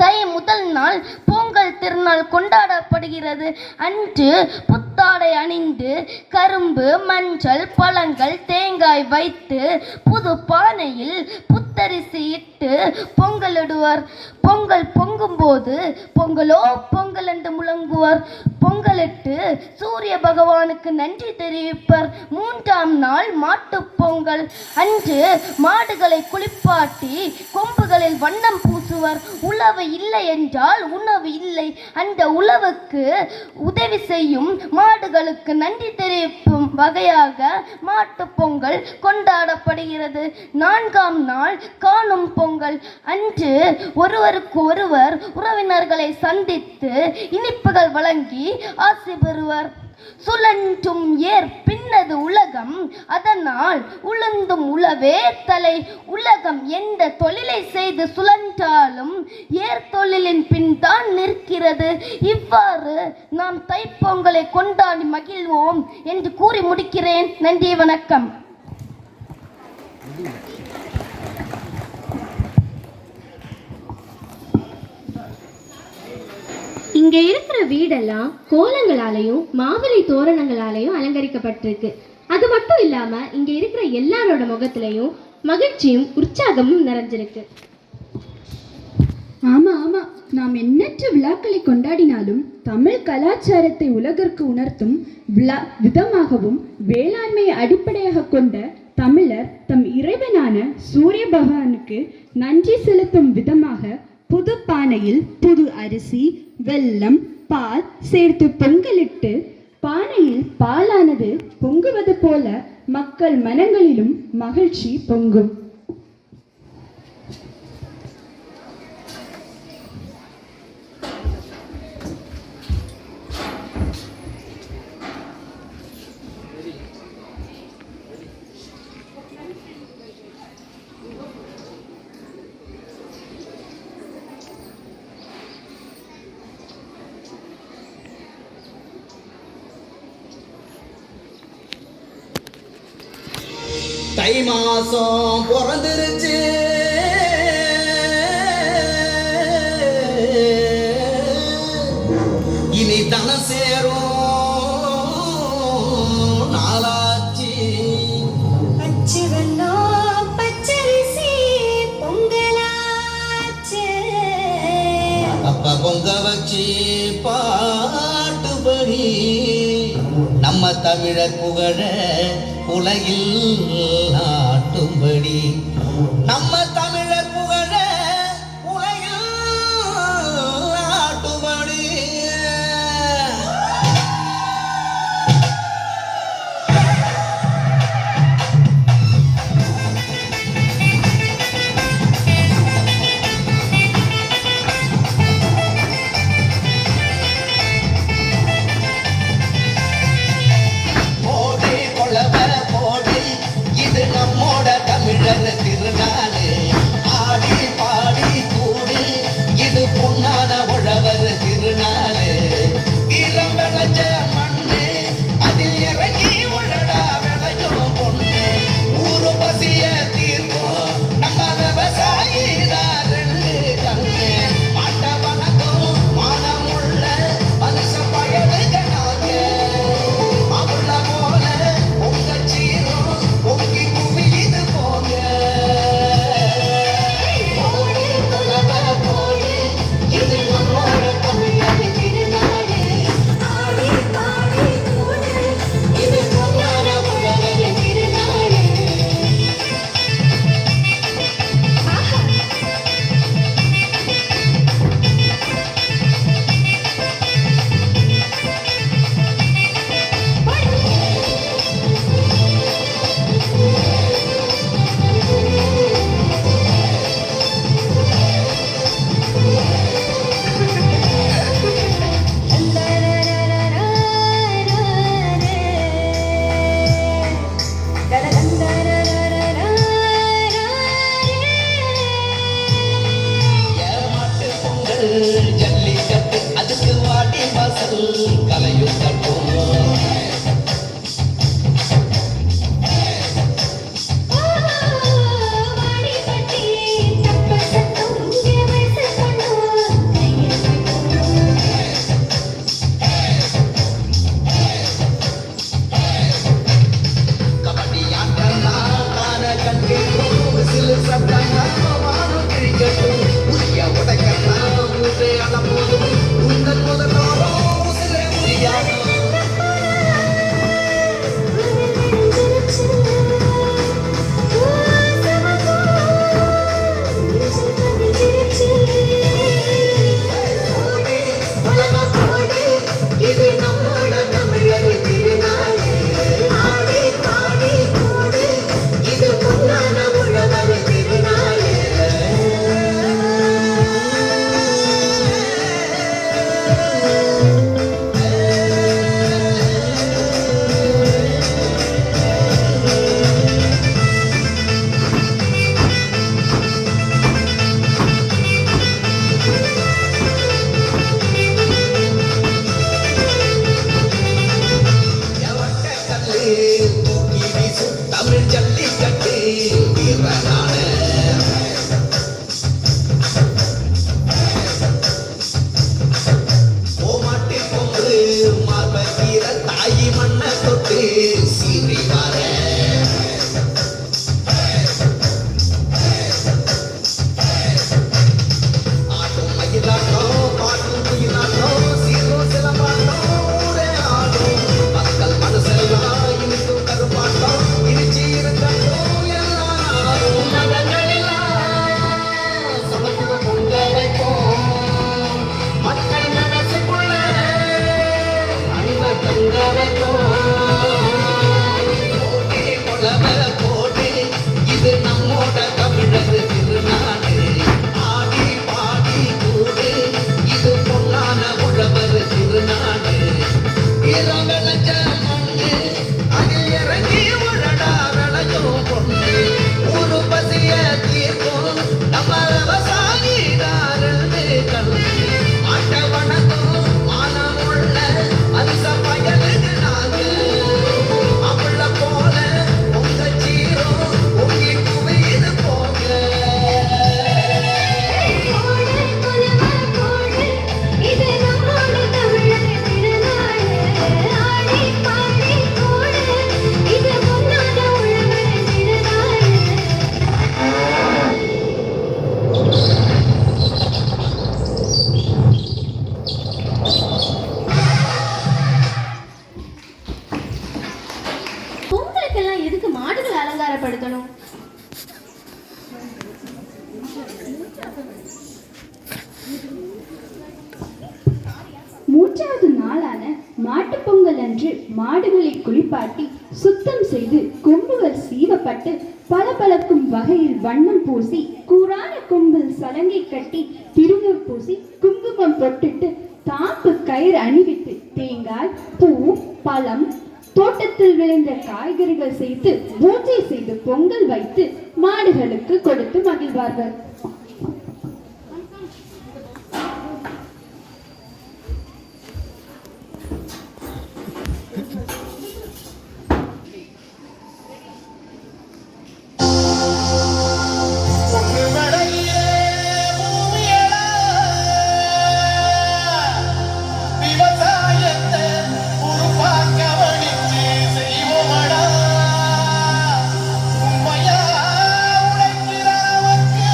தை முதல் நாள் பொங்கல் திருநாள் கொண்டாடப்படுகிறது. அன்று புத்தாடை அணிந்து கரும்பு, மஞ்சள், பழங்கள், தேங்காய் வைத்து புது பானையில் புத்தரிசி இட்டு பொங்கலிடுவர். பொங்கல் பொங்கும் போது பொங்கலோ பொங்கல் என்று முழங்குவர். பொங்கலிட்டு சூரிய பகவானுக்கு நன்றி தெரிவிப்பர். 3ஆம் நாள் மாட்டுப் பொங்கல். அன்று மாடுகளை குளிப்பாட்டி கொம்புகளில் வண்ணம் பூசுவர். உழவு இல்லை என்றால் உணவு இல்லை. அந்த உழவுக்கு உதவி செய்யும் மாடுகளுக்கு நன்றி தெரிவிக்கும் வகையாக மாட்டுப் பொங்கல் கொண்டாடப்படுகிறது. 4ஆம் நாள் காணும் பொங்கல். அன்று ஒருவருக்கு ஒருவர் உறவினர்களை சந்தித்து இனிப்புகள் வழங்கி ஆசி பெறுவர். சுழன்றும் ஏர் பின்னது உலகம், அதனால் உளுந்தும் உழவே தலை. உலகம் எந்த தொழிலை செய்து சுழன்றாலும் ஏர் தொழிலின் பின் தான் நிற்கிறது. இவ்வாறு நாம் தைப்பொங்கலை கொண்டாடி மகிழ்வோம் என்று கூறி முடிக்கிறேன். நன்றி, வணக்கம். இங்க இருக்கிற வீடெல்லாம் கோலங்களாலையும் மாவிலை தோரணங்களாலையும் அலங்கரிக்கப்பட்டிருக்கு. அது மட்டும் இல்லாம இங்க இருக்கிற எல்லாரோட முகத்திலையும் மகிழ்ச்சியும் உற்சாகமும் நிறைஞ்சிருக்கு. ஆமா ஆமா, நாம் எண்ணற்ற விழாக்களை கொண்டாடினாலும் தமிழ் கலாச்சாரத்தை உலகிற்கு உணர்த்தும் விதமாகவும் வேளாண்மையை அடிப்படையாக கொண்ட தமிழர் தம் இறைவனான சூரிய பகவானுக்கு நன்றி செலுத்தும் விதமாக புது பானையில் புது அரிசி, வெல்லம், பால் சேர்த்து பொங்கலிட்டு பானையில் பாலானது பொங்குவது போல மக்கள் மனங்களிலும் மகிழ்ச்சி பொங்கும். தை மாசம் பிறந்துருச்சு, இனி தன சேரும் நாளாச்சு. பச்சை வெல்லம் பச்சரிசி பொங்கலாச்சு. அப்ப பொங்க வச்சு பாட்டுபடி நம்ம தமிழர் புகழ உலகில் நாட்டும்படி, நம்ம தமிழர் புகழ உலகில் நாட்டும்படி. போடே கொள்ளவ போடே, இது நம்மோட தமிழர் திருநாளு. தாயி மண்ணை தொட்டு சீறி வர ஆட்டும் மயிலாட்டம் பாட்டும் குயிலாட்டம் சீரும் சிலம்பாட்டம் ஊரே ஆடும் மக்கள் மனசெல்லாம் இனிக்கும் கருப்பாட்டம் இனிச்சு இருக்கட்டும் எல்லா நாளும் மதங்களெல்லாம் சமத்துவ பொங்க வைப்போம் மக்கள் மனசுக்குள்ள அன்பை தங்க வைப்போம் போட்டி புலவ போட்டு இது நம்மோட தமிழர் திருநாடு ஆடி பாடி கூடு இது பொன்னான உழவர் திருநாடு இரவெளச்ச மண்ணு அதில் இறங்கி உழடா விளையும் பொண்ணு ஊரு பசிய தீர்க்கும் நம்ம விவசாயிதாரது கல்வி மாட்ட வணக்கம் மானமுள்ள அரிச பயலுக்கு நாங்க அவள போல உங்க சீரம் உங்கி குவிது போங்க இது நம்மோட தமிழர் திருநாடு ஆடி பாடி கூடு இது பொன்னான உழவர் திருநாடு பொங்கலுக்கெல்லாம் எதுக்கு மாடுகளை அலங்காரப்படுத்தணும்? மூன்றாவது நாளான மாட்டுப் பொங்கல் அன்று மாடுகளை குளிப்பாட்டி சுத்தம் செய்து கொம்புகள் சீவப்பட்டு பளபளக்கும் வகையில் வண்ணம் பூசி கூரான கொம்பில் சலங்கை கட்டி திருநூறு பூசி குங்குமம் பொட்டிட்டு தாப்பு கயிறு அணிவித்து தேங்காய் பூ பழம் தோட்டத்தில் விளைந்த காய்கறிகள் சேர்த்து பூஜை செய்து பொங்கல் வைத்து மாடுகளுக்கு கொடுத்து மகிழ்வார்கள். விவசாயத்தை உருவாக்க வணிச்சு செய்வோமடா உண்மையா உழைக்கிறவனுக்கு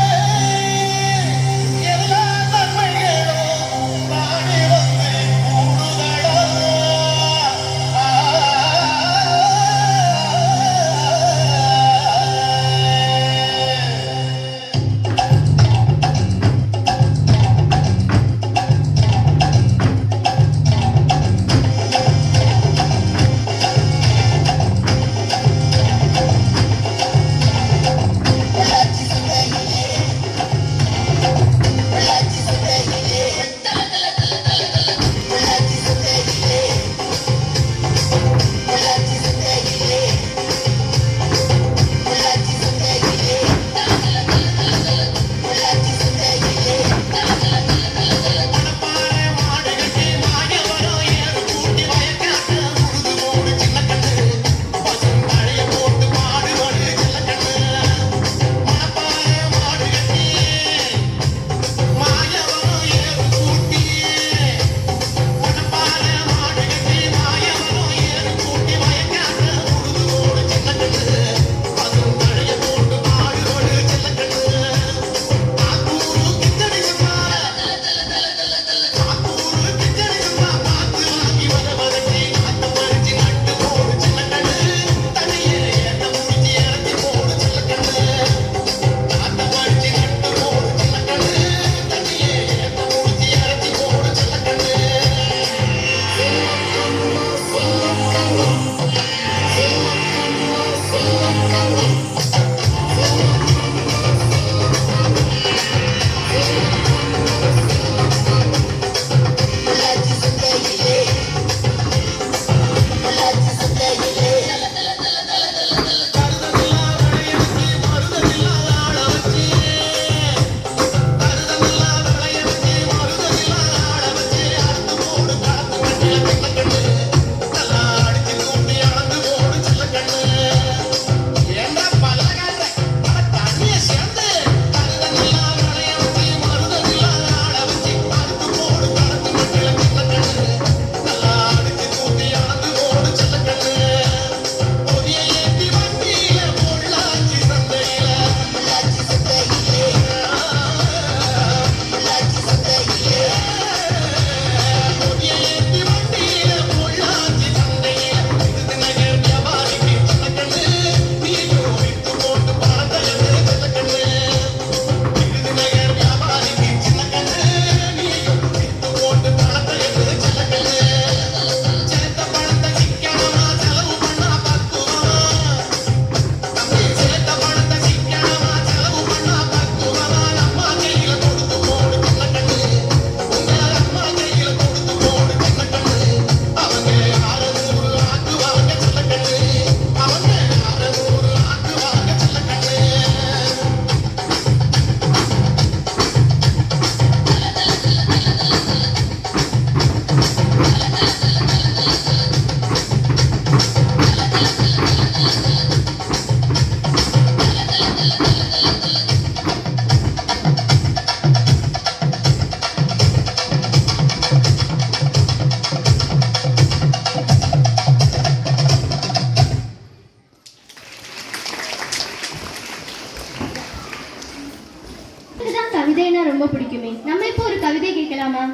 பிடிக்குமே. நம்ம இப்போ ஒரு கவிதை கேட்கலாமா?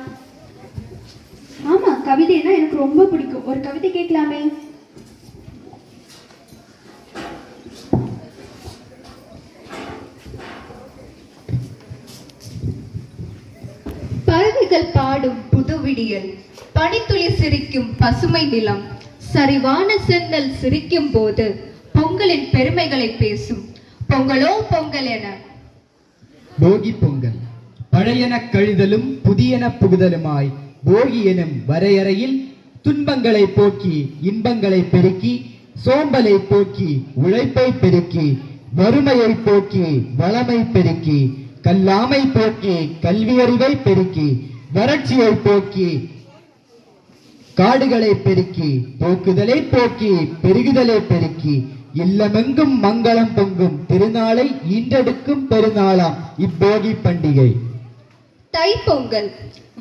ஆமா, கவிதைனா எனக்கு ரொம்ப பிடிக்கும். ஒரு கவிதை கேட்கலாமே. பறவைகள் பாடும் புது விடியல், பனித்துளி சிரிக்கும் பசுமை நிலம், சரிவான சென்னல் சிரிக்கும் போது பொங்கலின் பெருமைகளை பேசும். பொங்கலோ பொங்கல் என. போகி பொங்கல் பழையன கழிதலும் புதியன புகுதலுமாய் போகி எனும் வரையறையில் துன்பங்களை போக்கி இன்பங்களை பெருக்கி, சோம்பலை போக்கி உழைப்பை பெருக்கி, வறுமையை போக்கி வளமை பெருக்கி, கல்லாமை போக்கி கல்வியறிவை பெருக்கி, வறட்சியை போக்கி காடுகளை பெருக்கி, போக்குதலை போக்கி பெருகுதலை பெருக்கி, இல்லமெங்கும் மங்களம் பொங்கும் திருநாளை ஈன்றெடுக்கும் பெருநாளாம் இப்போகி பண்டிகை. தைப்பொங்கல்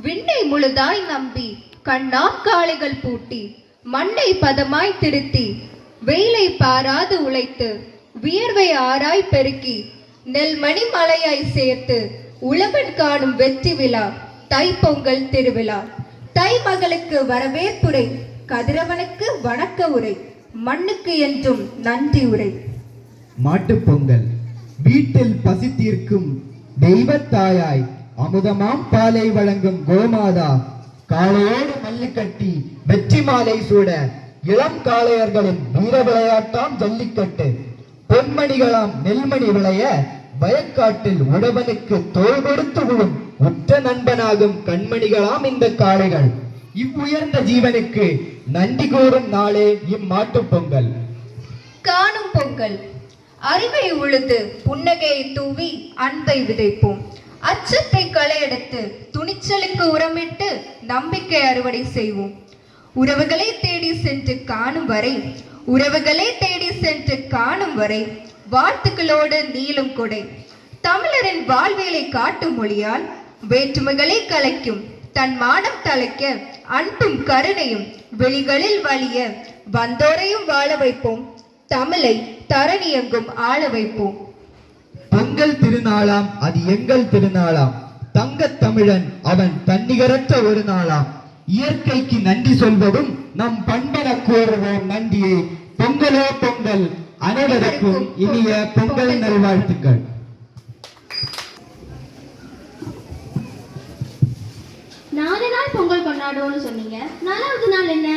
விண்ணை முழுதாய் நம்பி கண்ணாக்காளைகள் பூட்டி, மண்ணை பதமாய் திருத்தி, வெயிலை பாராது உழைத்து, வியர்வை ஆராய் பெருக்கி, நெல்மணி மலையாய் சேர்த்து உழவன் காணும் வெற்றி விழா தைப்பொங்கல் திருவிழா. தை மகளுக்கு வரவேற்புரை, கதிரவனுக்கு வணக்க உரை, மண்ணுக்கு என்றும் நன்றி உரை. மாட்டுப் பொங்கல் வீட்டில் பசி தீர்க்கும் தெய்வத்தாயாய் அமுதமாம் பாலை வழங்கும் கோமாதா, காளையோடு மல்லு கட்டி வெற்றி மாலை சூட இளம் காளையர்களின் வீர விளையாட்டாம் ஜல்லிக்கட்டு, பொன்மணிகளாம் நெல்மணி விளைய வயக்காட்டில் உழவனுக்கு தோள் கொடுத்து விழும் உற்ற நண்பனாகும் கண்மணிகளாம் இந்த காளைகள். இவ்வுயர்ந்த ஜீவனுக்கு நன்றி கூறும் நாளே இம்மாட்டுப் பொங்கல். காணும் பொங்கல் அறிவை உழுது புன்னகையை தூவி அன்பை விதைப்போம். அச்சத்தை களையெடுத்து துணிச்சலுக்கு உரமிட்டு நம்பிக்கை அறுவடை செய்வோம். உறவுகளை தேடி சென்று காணும் வரை, உறவுகளை தேடி சென்று காணும் வரை வாழ்த்துக்களோடு நீளும் கொடை. தமிழரின் வாழ்வியலை காட்டும் மொழியால் வேற்றுமைகளை கலைக்கும் தன் மானம் தலைக்க அன்பும் கருணையும் வெளிகளில் வலிய வந்தோரையும் வாழ வைப்போம். தமிழை தரணியெங்கும் ஆள வைப்போம். பொங்கல் திருநாளாம் அது எங்கள் திருநாளாம், தங்கத் தமிழன் அவன் தன்னிகரற்ற ஒரு நாளாம். இயற்கைக்கு நன்றி சொல்வதும் நம் பண்பென கூறுவோம் நன்றியே. பொங்கலோ பொங்கல், அனைவருக்கும் இனிய பொங்கல் நல்வாழ்த்துக்கள். 4 நாள் பொங்கல் கொண்டாடுவோம்னு சொன்னீங்க. 4வது நாள் என்ன?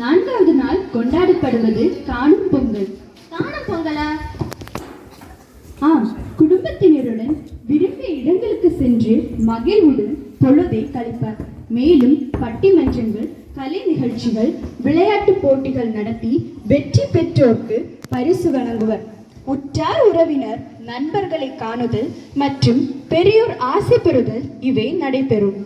4வது நாள் கொண்டாடப்படுவது காணும் பொங்கல். காணும் பொங்கலா? ஆம், குடும்பத்தினருடன் விரும்பிய இடங்களுக்கு சென்று மகிழ்வுடன் பொழுதை கழிப்பார். மேலும் பட்டிமன்றங்கள், கலை நிகழ்ச்சிகள், விளையாட்டு போட்டிகள் நடத்தி வெற்றி பெற்றோருக்கு பரிசு வழங்குவர். உற்றார் உறவினர் நண்பர்களை காணுதல் மற்றும் பெரியோர் ஆசை பெறுதல் இவை நடைபெறும்.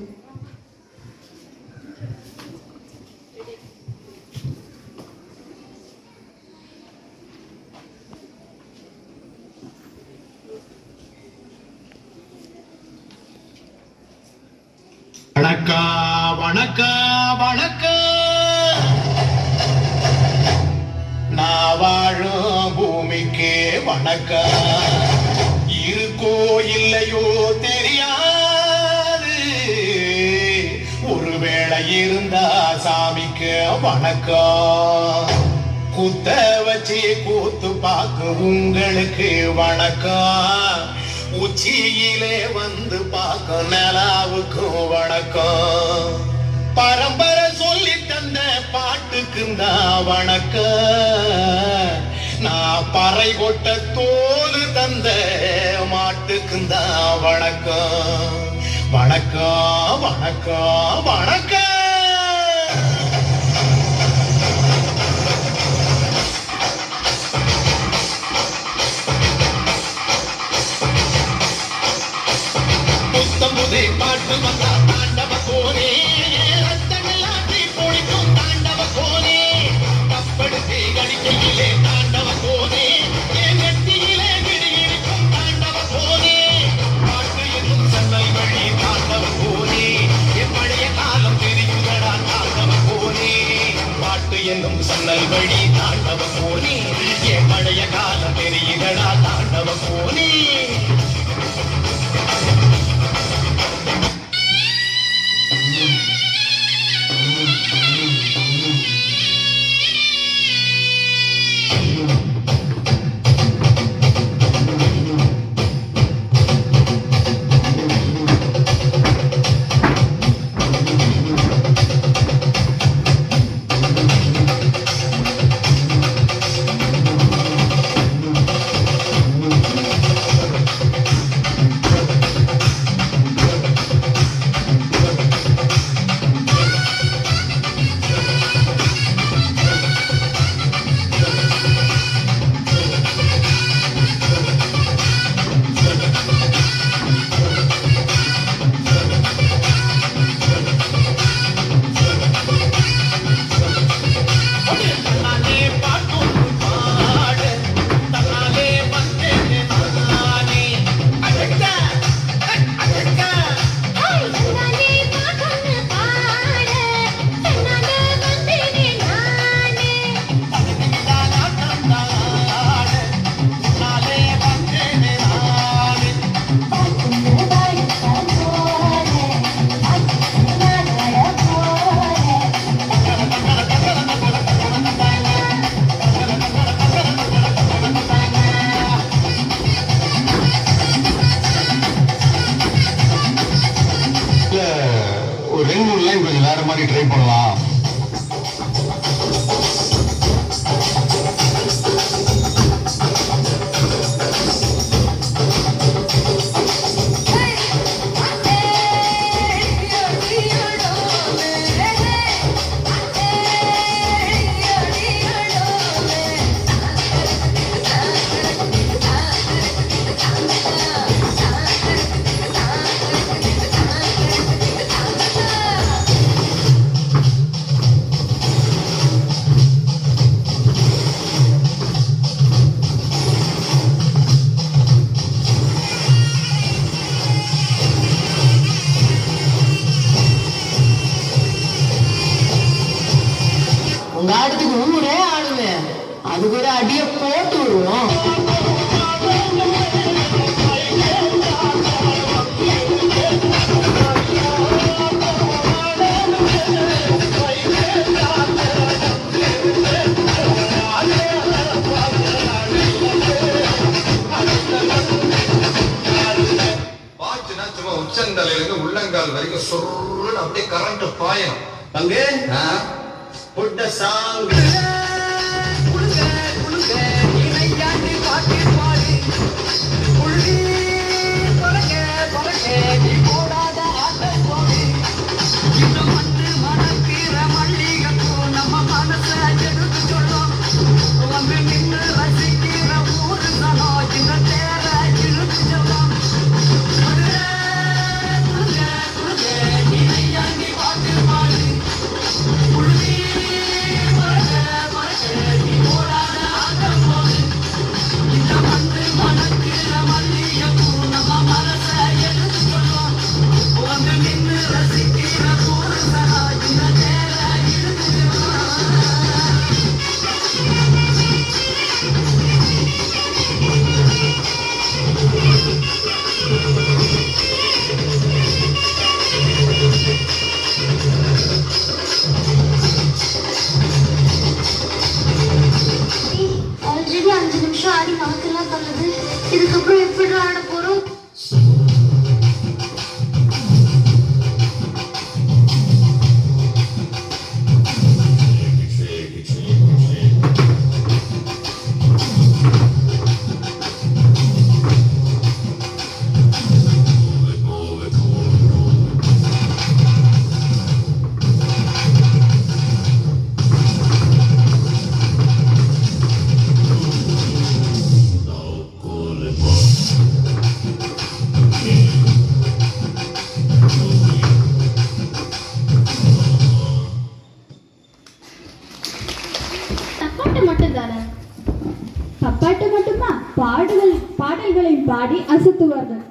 வணக்கா வணக்கா வணக்கா, நான் வாழும் பூமிக்கு வணக்கா. இருக்கோ இல்லையோ தெரியாது, ஒருவேளை இருந்தா சாமிக்கு வணக்கம். குத்த வச்சு கூத்து பார்க்க உங்களுக்கு வணக்கம். உச்சியிலே வந்து பார்க்க நிலாவுக்கும் வணக்கம். பரம்பரை சொல்லி தந்த பாட்டுக்குந்தான் வணக்கம். நான் பறை கொட்ட தோல் தந்த மாட்டுக்குந்தான் வணக்கம். வணக்கம் வணக்கம் வணக்கம். புத்தம்புதை பாட்டு வந்தா தாண்டவ கோனே, ரத்தமில்லாட்டி பொழிக்கும் தாண்டவ கோனே. கப்படுத்தி கடிக்கையிலே தாண்டவ கோனே, என் நெத்தியிலே விடியிருக்கும் தாண்டவ கோனே. பாட்டு என்னும் சன்னல் வழி தாண்டவ கோனே, என் பழைய காலம் தெரியுதடா தாண்டவ கோனே. பாட்டு என்னும் சன்னல் வழி தாண்டவ கோனே, என் பழைய காலம் தெரியுதடா தாண்டவ கோனே. ஊரே ஆடுவேன். அதுக்கு ஒரு அடியை போட்டு விடுவோம். உச்சந்தலையிலிருந்து உள்ளங்கால் வரைக்கும் சொல்லுன்னு அப்படியே கரண்ட் பாயும். அங்கே புட்ட சாங் ஆல்ரெடி 5 நிமிஷம் ஆடி நமக்கெல்லாம் தந்தது. இதுக்கப்புறம் எப்படி ஆட போறோம்? தப்பாட்டு மட்டும் தானே? தப்பாட்டு மட்டுமா? பாடல்களை பாடி அசத்துவார்கள்.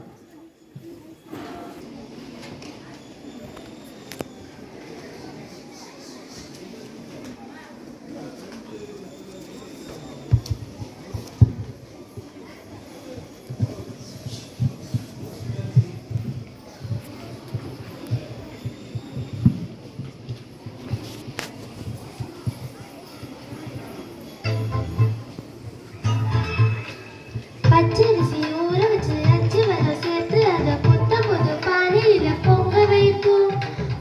பச்சரிசி ஊற வச்சு அச்சு வெல்லம் சேர்த்து அதை புத்தம் புது பானையில பொங்க வைப்போம்.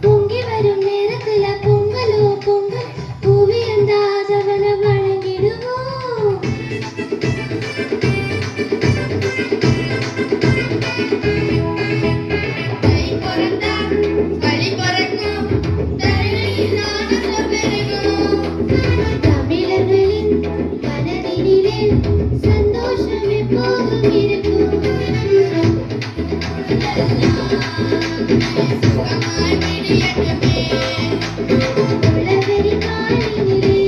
பொங்கி வரும் நேரத்துல பொங்கலோ பொங்கல் பூவி அந்தாதவனை வணங்கிடுவோம். கை பிறந்தா களி பிறக்கும், தரணியில் ஆனந்தம் பெருகும். தமிழர்களின் மனதினிலே சந்தோஷம் எப்போதும் இருக்கும். சுகமாய் விடியட்டுமே. உலகரி காலினிலே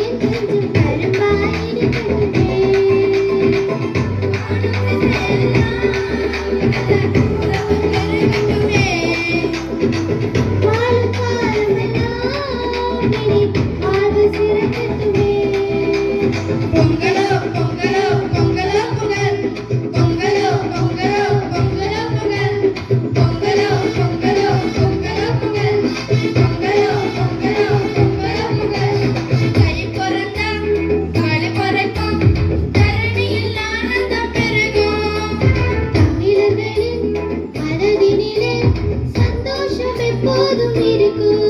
என் நெஞ்சம் கரும்பாயிருக்கட்டுமே. வாழும் காலமெல்லாம் இனி வாழ்வு சிறக்கட்டுமே. பொங்கலோ பொங்கலோ பொங்கலோ பொங்கல், பொங்கலோ பொங்கலோ பொங்கலோ பொங்கல், பொங்கலோ பொங்கலோ பொங்கலோ பொங்கல், பொங்கலோ பொங்கலோ பொங்கலோ பொங்கல். கை பிறந்தா களி பிறக்கும், தரணியில் ஆனந்தம் பெருகும். தமிழர்களின் மனதினிலே சந்தோஷம் எப்போதும் இருக்கும்.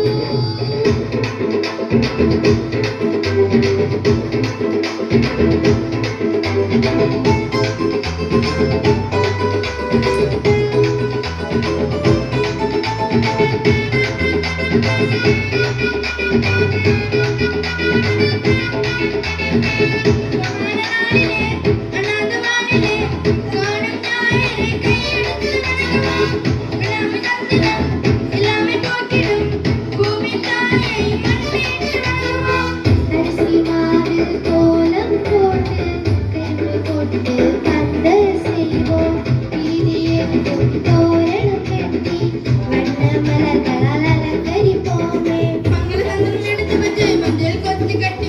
மலர்களால் அலங்கரிப்போமே. மங்கள சந்தனம் எடுத்து வச்சு மஞ்சள் கொத்தி கட்டி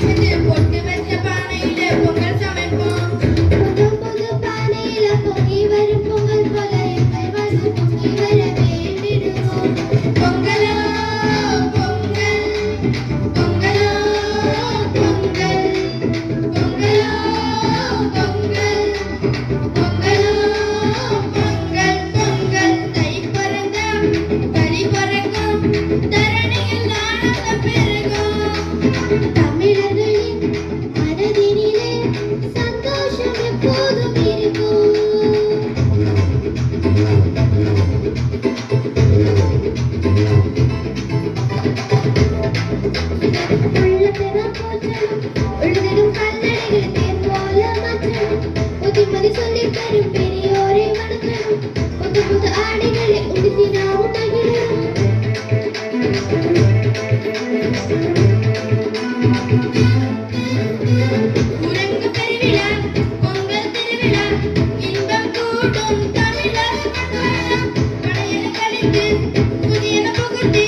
வரும் கல்லணைகளை தேன் போல மாற்றணும் புத்திமதி சொல்லி தரும் பெரியோரை வணங்கணும் புது புது ஆடைகளை உடுத்தி நாமும் மகிழணும் உறங்கு பெருவிழா பொங்கல் திருவிழா இன்பம் கூட்டும் தமிழர் கொண்டாடலாம் பழையன கழித்து புதியன புகுத்தி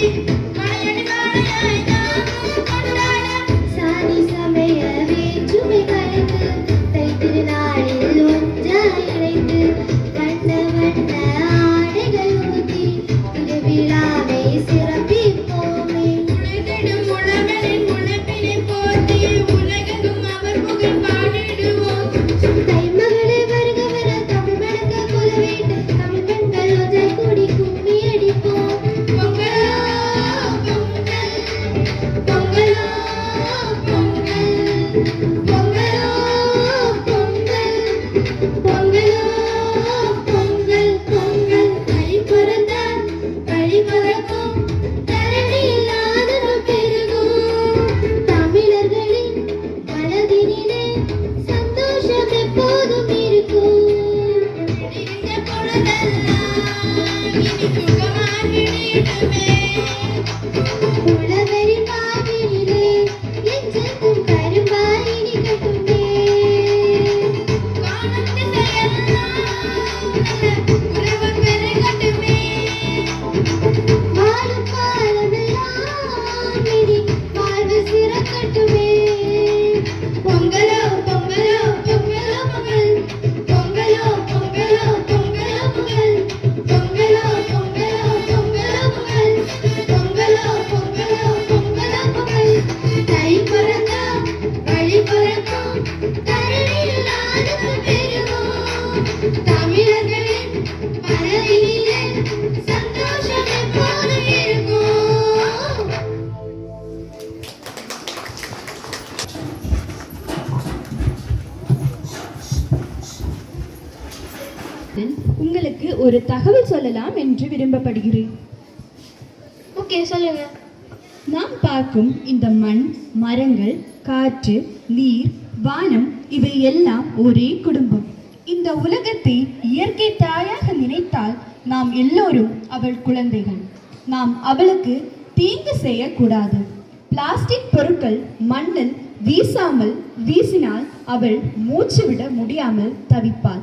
மழையடி மாலையாய் நாமும் கொண்டாட சாதி சமய வேற்றுமை கலைந்து தை திருநாளில் ஒன்றாய் இணைந்து வண்ண வண்ண ஆடைகள் உடுத்தி திருவிழாவை சிறப்பிப்போமே உலகிடும் உழவனின் உழைப்பினை போற்றி உலகெங்கும் அவர் புகழ் பாடிடுவோம் தை மகளே வருக வர தமிழ் வழக்க கொல வேண்டும் தமிழ் பெண்கள் ஒன்றை கூடி கும்மி அடிப்போம் பொங்கலோ பொங்கல் பொங்கலோ பொங்கல் பொங்கலோ பொங்கல் பொங்கலோ பொங்கல் பொங்கல் தை பிறந்தால் வழி பிறக்கும் தரணி இல்லாதது பெருகும் தமிழர்களின் மனதினிலே சந்தோஷம் எப்போதும் இருக்கும் விடிந்த பொழுதெல்லாம் இனி சுகமாகிடுமே உளவெறி பாவினிலே என்றென்றும் கரும்பாயினி கட்டுமே காணும் திசையெல்லாம் நல்ல உறவு பெருகட்டுமே வாழும் காலமெல்லாம் இனி வாழ்வு சிறக்கட்டுமே பொங்கலோ பொங்கலோ பொங்கலோ பொங்கல் பொங்கலோ பொங்கலோ பொங்கலோ பொங்கல் பொங்கலோ பொங்கலோ பொங்கலோ பொங்கல் பொங்கலோ பொங்கலோ பொங்கலோ பொங்கல் தை பிறந்தா வழி பிறக்கும் தரணி இல்லாதது பெருகும் தமிழர்களின் மனதினிலே சந்தோஷம் எப்போதும் இருக்கும் உங்களுக்கு ஒரு தகவல் சொல்லலாம் என்று விரும்பப்படுகிறேன். ஓகே சொல்லுங்க நாம் பார்க்கும் இந்த மண், மரங்கள், காற்று, நீர், வானம் இவை எல்லாம் ஒரே குடும்பம். இந்த உலகத்தை இயற்கை தாயாக நினைத்தால் நாம் எல்லோரும் அவள் குழந்தைகள். நாம் அவளுக்கு தீங்கு செய்யக்கூடாது. பிளாஸ்டிக் பொருட்கள் மண்ணில் வீசினால் அவள் மூச்சு விட முடியாமல் தவிப்பாள்.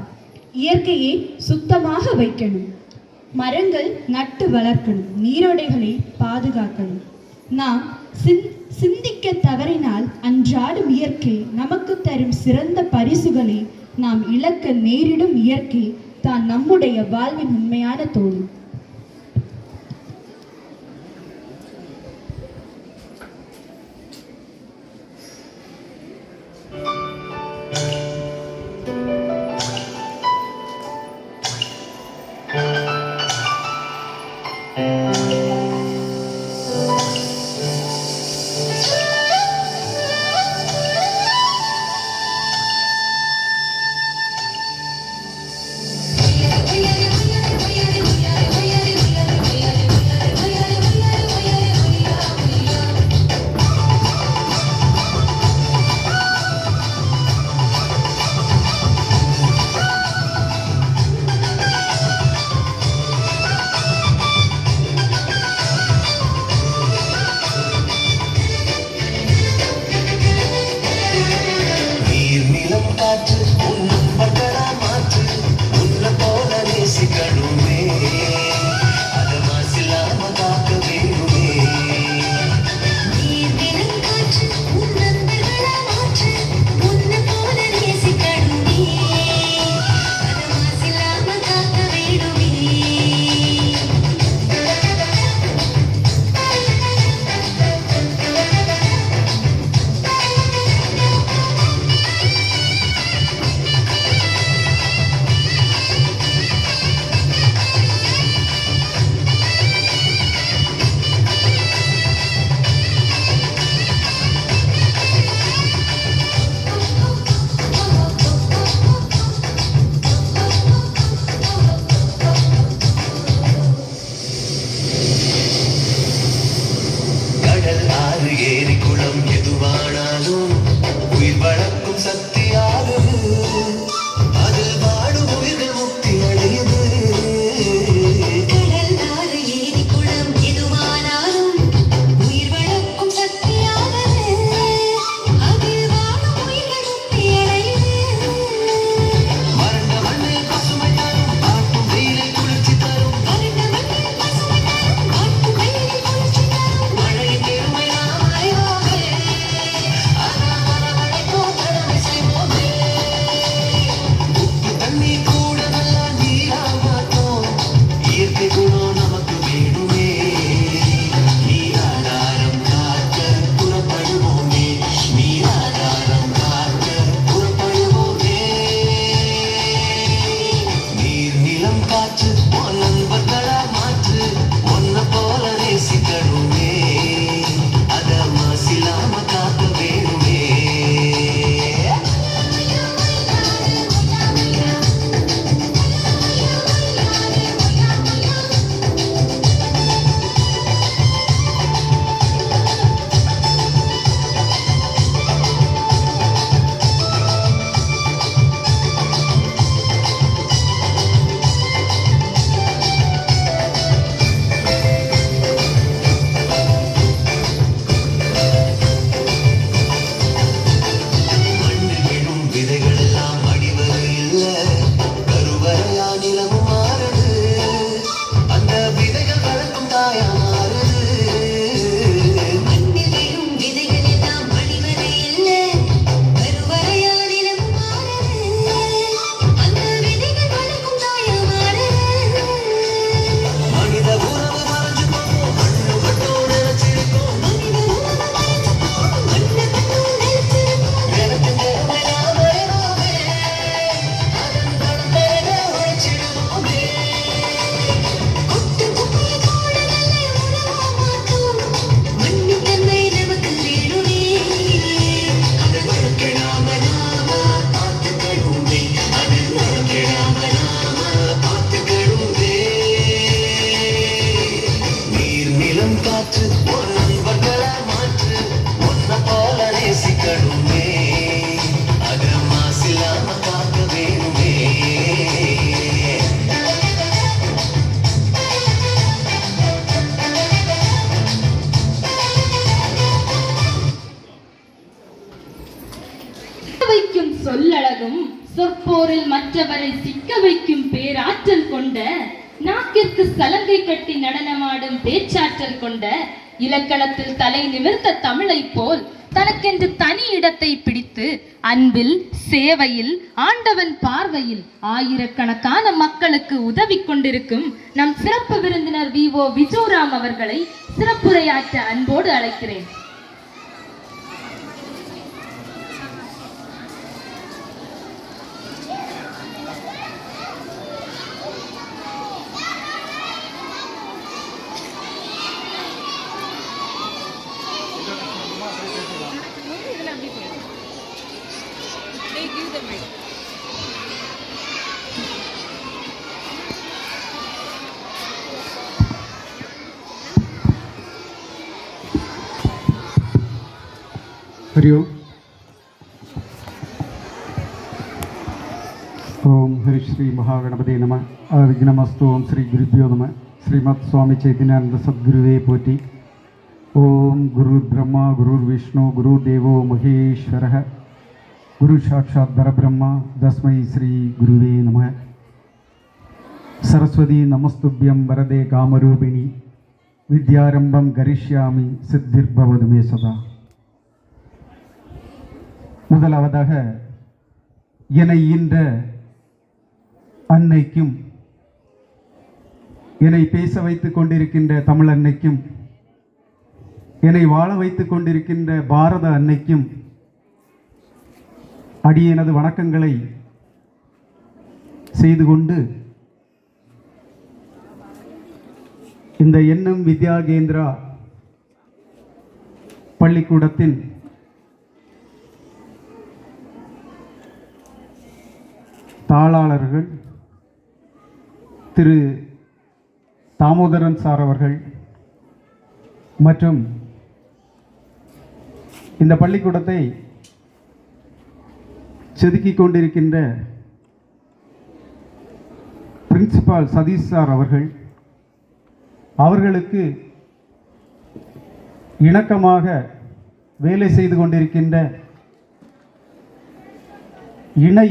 இயற்கையை சுத்தமாக வைக்கணும். மரங்கள் நட்டு வளர்க்கணும். நீரோடைகளை பாதுகாக்கணும். நாம் சிந்திக்க தவறினால் அன்றாடும் இயற்கை நமக்கு தரும் சிறந்த பரிசுகளை நாம் இழக்க நேரிடும். இயற்கை தான் நம்முடைய வாழ்வின் உண்மையான தோழி. உயர் உயர் உயர் உயர் உயர் சக்தியாகுது அது வாடும் உயிர்கள் முக்தி அடையுது கடல் ஆறு ஏரி குளம் எதுவானாலும் உயிர் வளர்க்கும் சக்தியாகுது அது வாடும் உயிர்கள் முக்தி அடையுது வறண்ட மண்ணில் பசுமை தரும் காட்டும் வெயிலை குளிர்ச்சி தரும் வறண்ட மண்ணில் பசுமை தரும் காட்டும் வெயிலை குளிர்ச்சி தரும் மழையின் பெருமை நாம் அறிவோமே ஆனால் வரவழைக்கும் கடமை செய்வோமே உப்பு தண்ணி கூட நல்லா நீரா மாட்டோம் இயற்கை குணம் நமக்கு வேணுமே நீராதாரம் காக்க புறப்படுவோமே நீராதாரம் காக்க புறப்படுவோமே நீர் நிலம் காற்று உன் நண்பர்களா மாற்று ஒன்ன போல நேசிக்கணுமே அத மாசிலாம காக்க வேணுமே மண்ணில் விழும் விதைகள் எல்லாம் அடிவது இல்ல கருவறையா நிலமும் மாறுது அந்த விதைகள் வளர்க்கும் தாயா மாறுது மண்ணில் விழும் விதைகள் எல்லாம் அடிவது இல்ல கருவறையா நிலமும் மாறுது அந்த விதைகள் வளர்க்கும் தாயா மாறுது மனித உறவு மறைஞ்சு போகும் மண்ணு மட்டும் நினைச்சிருக்கும் மனித உறவு மறைஞ்சு போகும் மண்ணு மட்டும் நினைச்சிருக்கும் எனக்கு தேவையா வேணுமே அதன் கடந்தேக உழைச்சிடுவோமே கொட்டு குப்பையை கூட நல்ல உணவா மாற்றும் மண்ணின் தன்மை நமக்கு வேணுமே அது வழக்கிடாம நாம பார்த்துக்கணுமே அது வழக்கிடாம நாம பார்த்துக்கணுமே நீர் நிலம் காற்று ஒரு நண்பர்களா மாற்று ஒன்ன போல நேசிக்கணுமே அத மாசில்லாம காக்க வேணுமே வைக்கும் சொல்லழகும் சொற்போரில் மற்றவரை சிக்க வைக்கும் பேராற்றல் கொண்ட நாக்கிற்கு சலங்கை கட்டி நடனமாடும் பேச்சாற்றல் கொண்ட இலக்கணத்தில் தலை நிமிர்ந்த தமிழை போல் தனக்கென்று தனி இடத்தை பிடித்து அன்பில் சேவையில் ஆண்டவன் பார்வையில் ஆயிரக்கணக்கான மக்களுக்கு உதவி கொண்டிருக்கும் நம் சிறப்பு விருந்தினர் விஓ விஜோராம் அவர்களை சிறப்புரையாற்ற அன்போடு அழைக்கிறேன். हरि ओम हरि श्री महागणपति नमः विघ्नमस्तु ओम श्री गुरुभ्यो नमः श्रीमत् स्वामी चैतन्यानंद सद्गुरुवे पोटी ओम गुरु ब्रह्मा गुरु विष्णु गुरु देवो महेश्वरः गुरु साक्षात् परब्रह्म तस्मै श्री गुरुवे नमः सरस्वती नमस्तुभ्यं वरदे कामरूपिणी विद्यारंभं करिष्यामि सिद्धिर्भवतु मे सदा. முதலாவதாக என்னை ஈன்ற அன்னைக்கும் என்னை பேச வைத்துக் கொண்டிருக்கின்ற தமிழ் அன்னைக்கும் என்னை வாழ வைத்துக் கொண்டிருக்கின்ற பாரத அன்னைக்கும் அடியேனது வணக்கங்களை செய்து கொண்டு இந்த எண்ணம் வித்யா கேந்திரா பள்ளிக்கூடத்தின் தாளாளர்கள் திரு தாமோதரன் சார் அவர்கள் மற்றும் இந்த பள்ளிக்கூடத்தை செதுக்கிக் கொண்டிருக்கின்ற பிரின்சிபால் சதீஷ் சார் அவர்களுக்கு இணக்கமாக வேலை செய்து கொண்டிருக்கின்ற இணை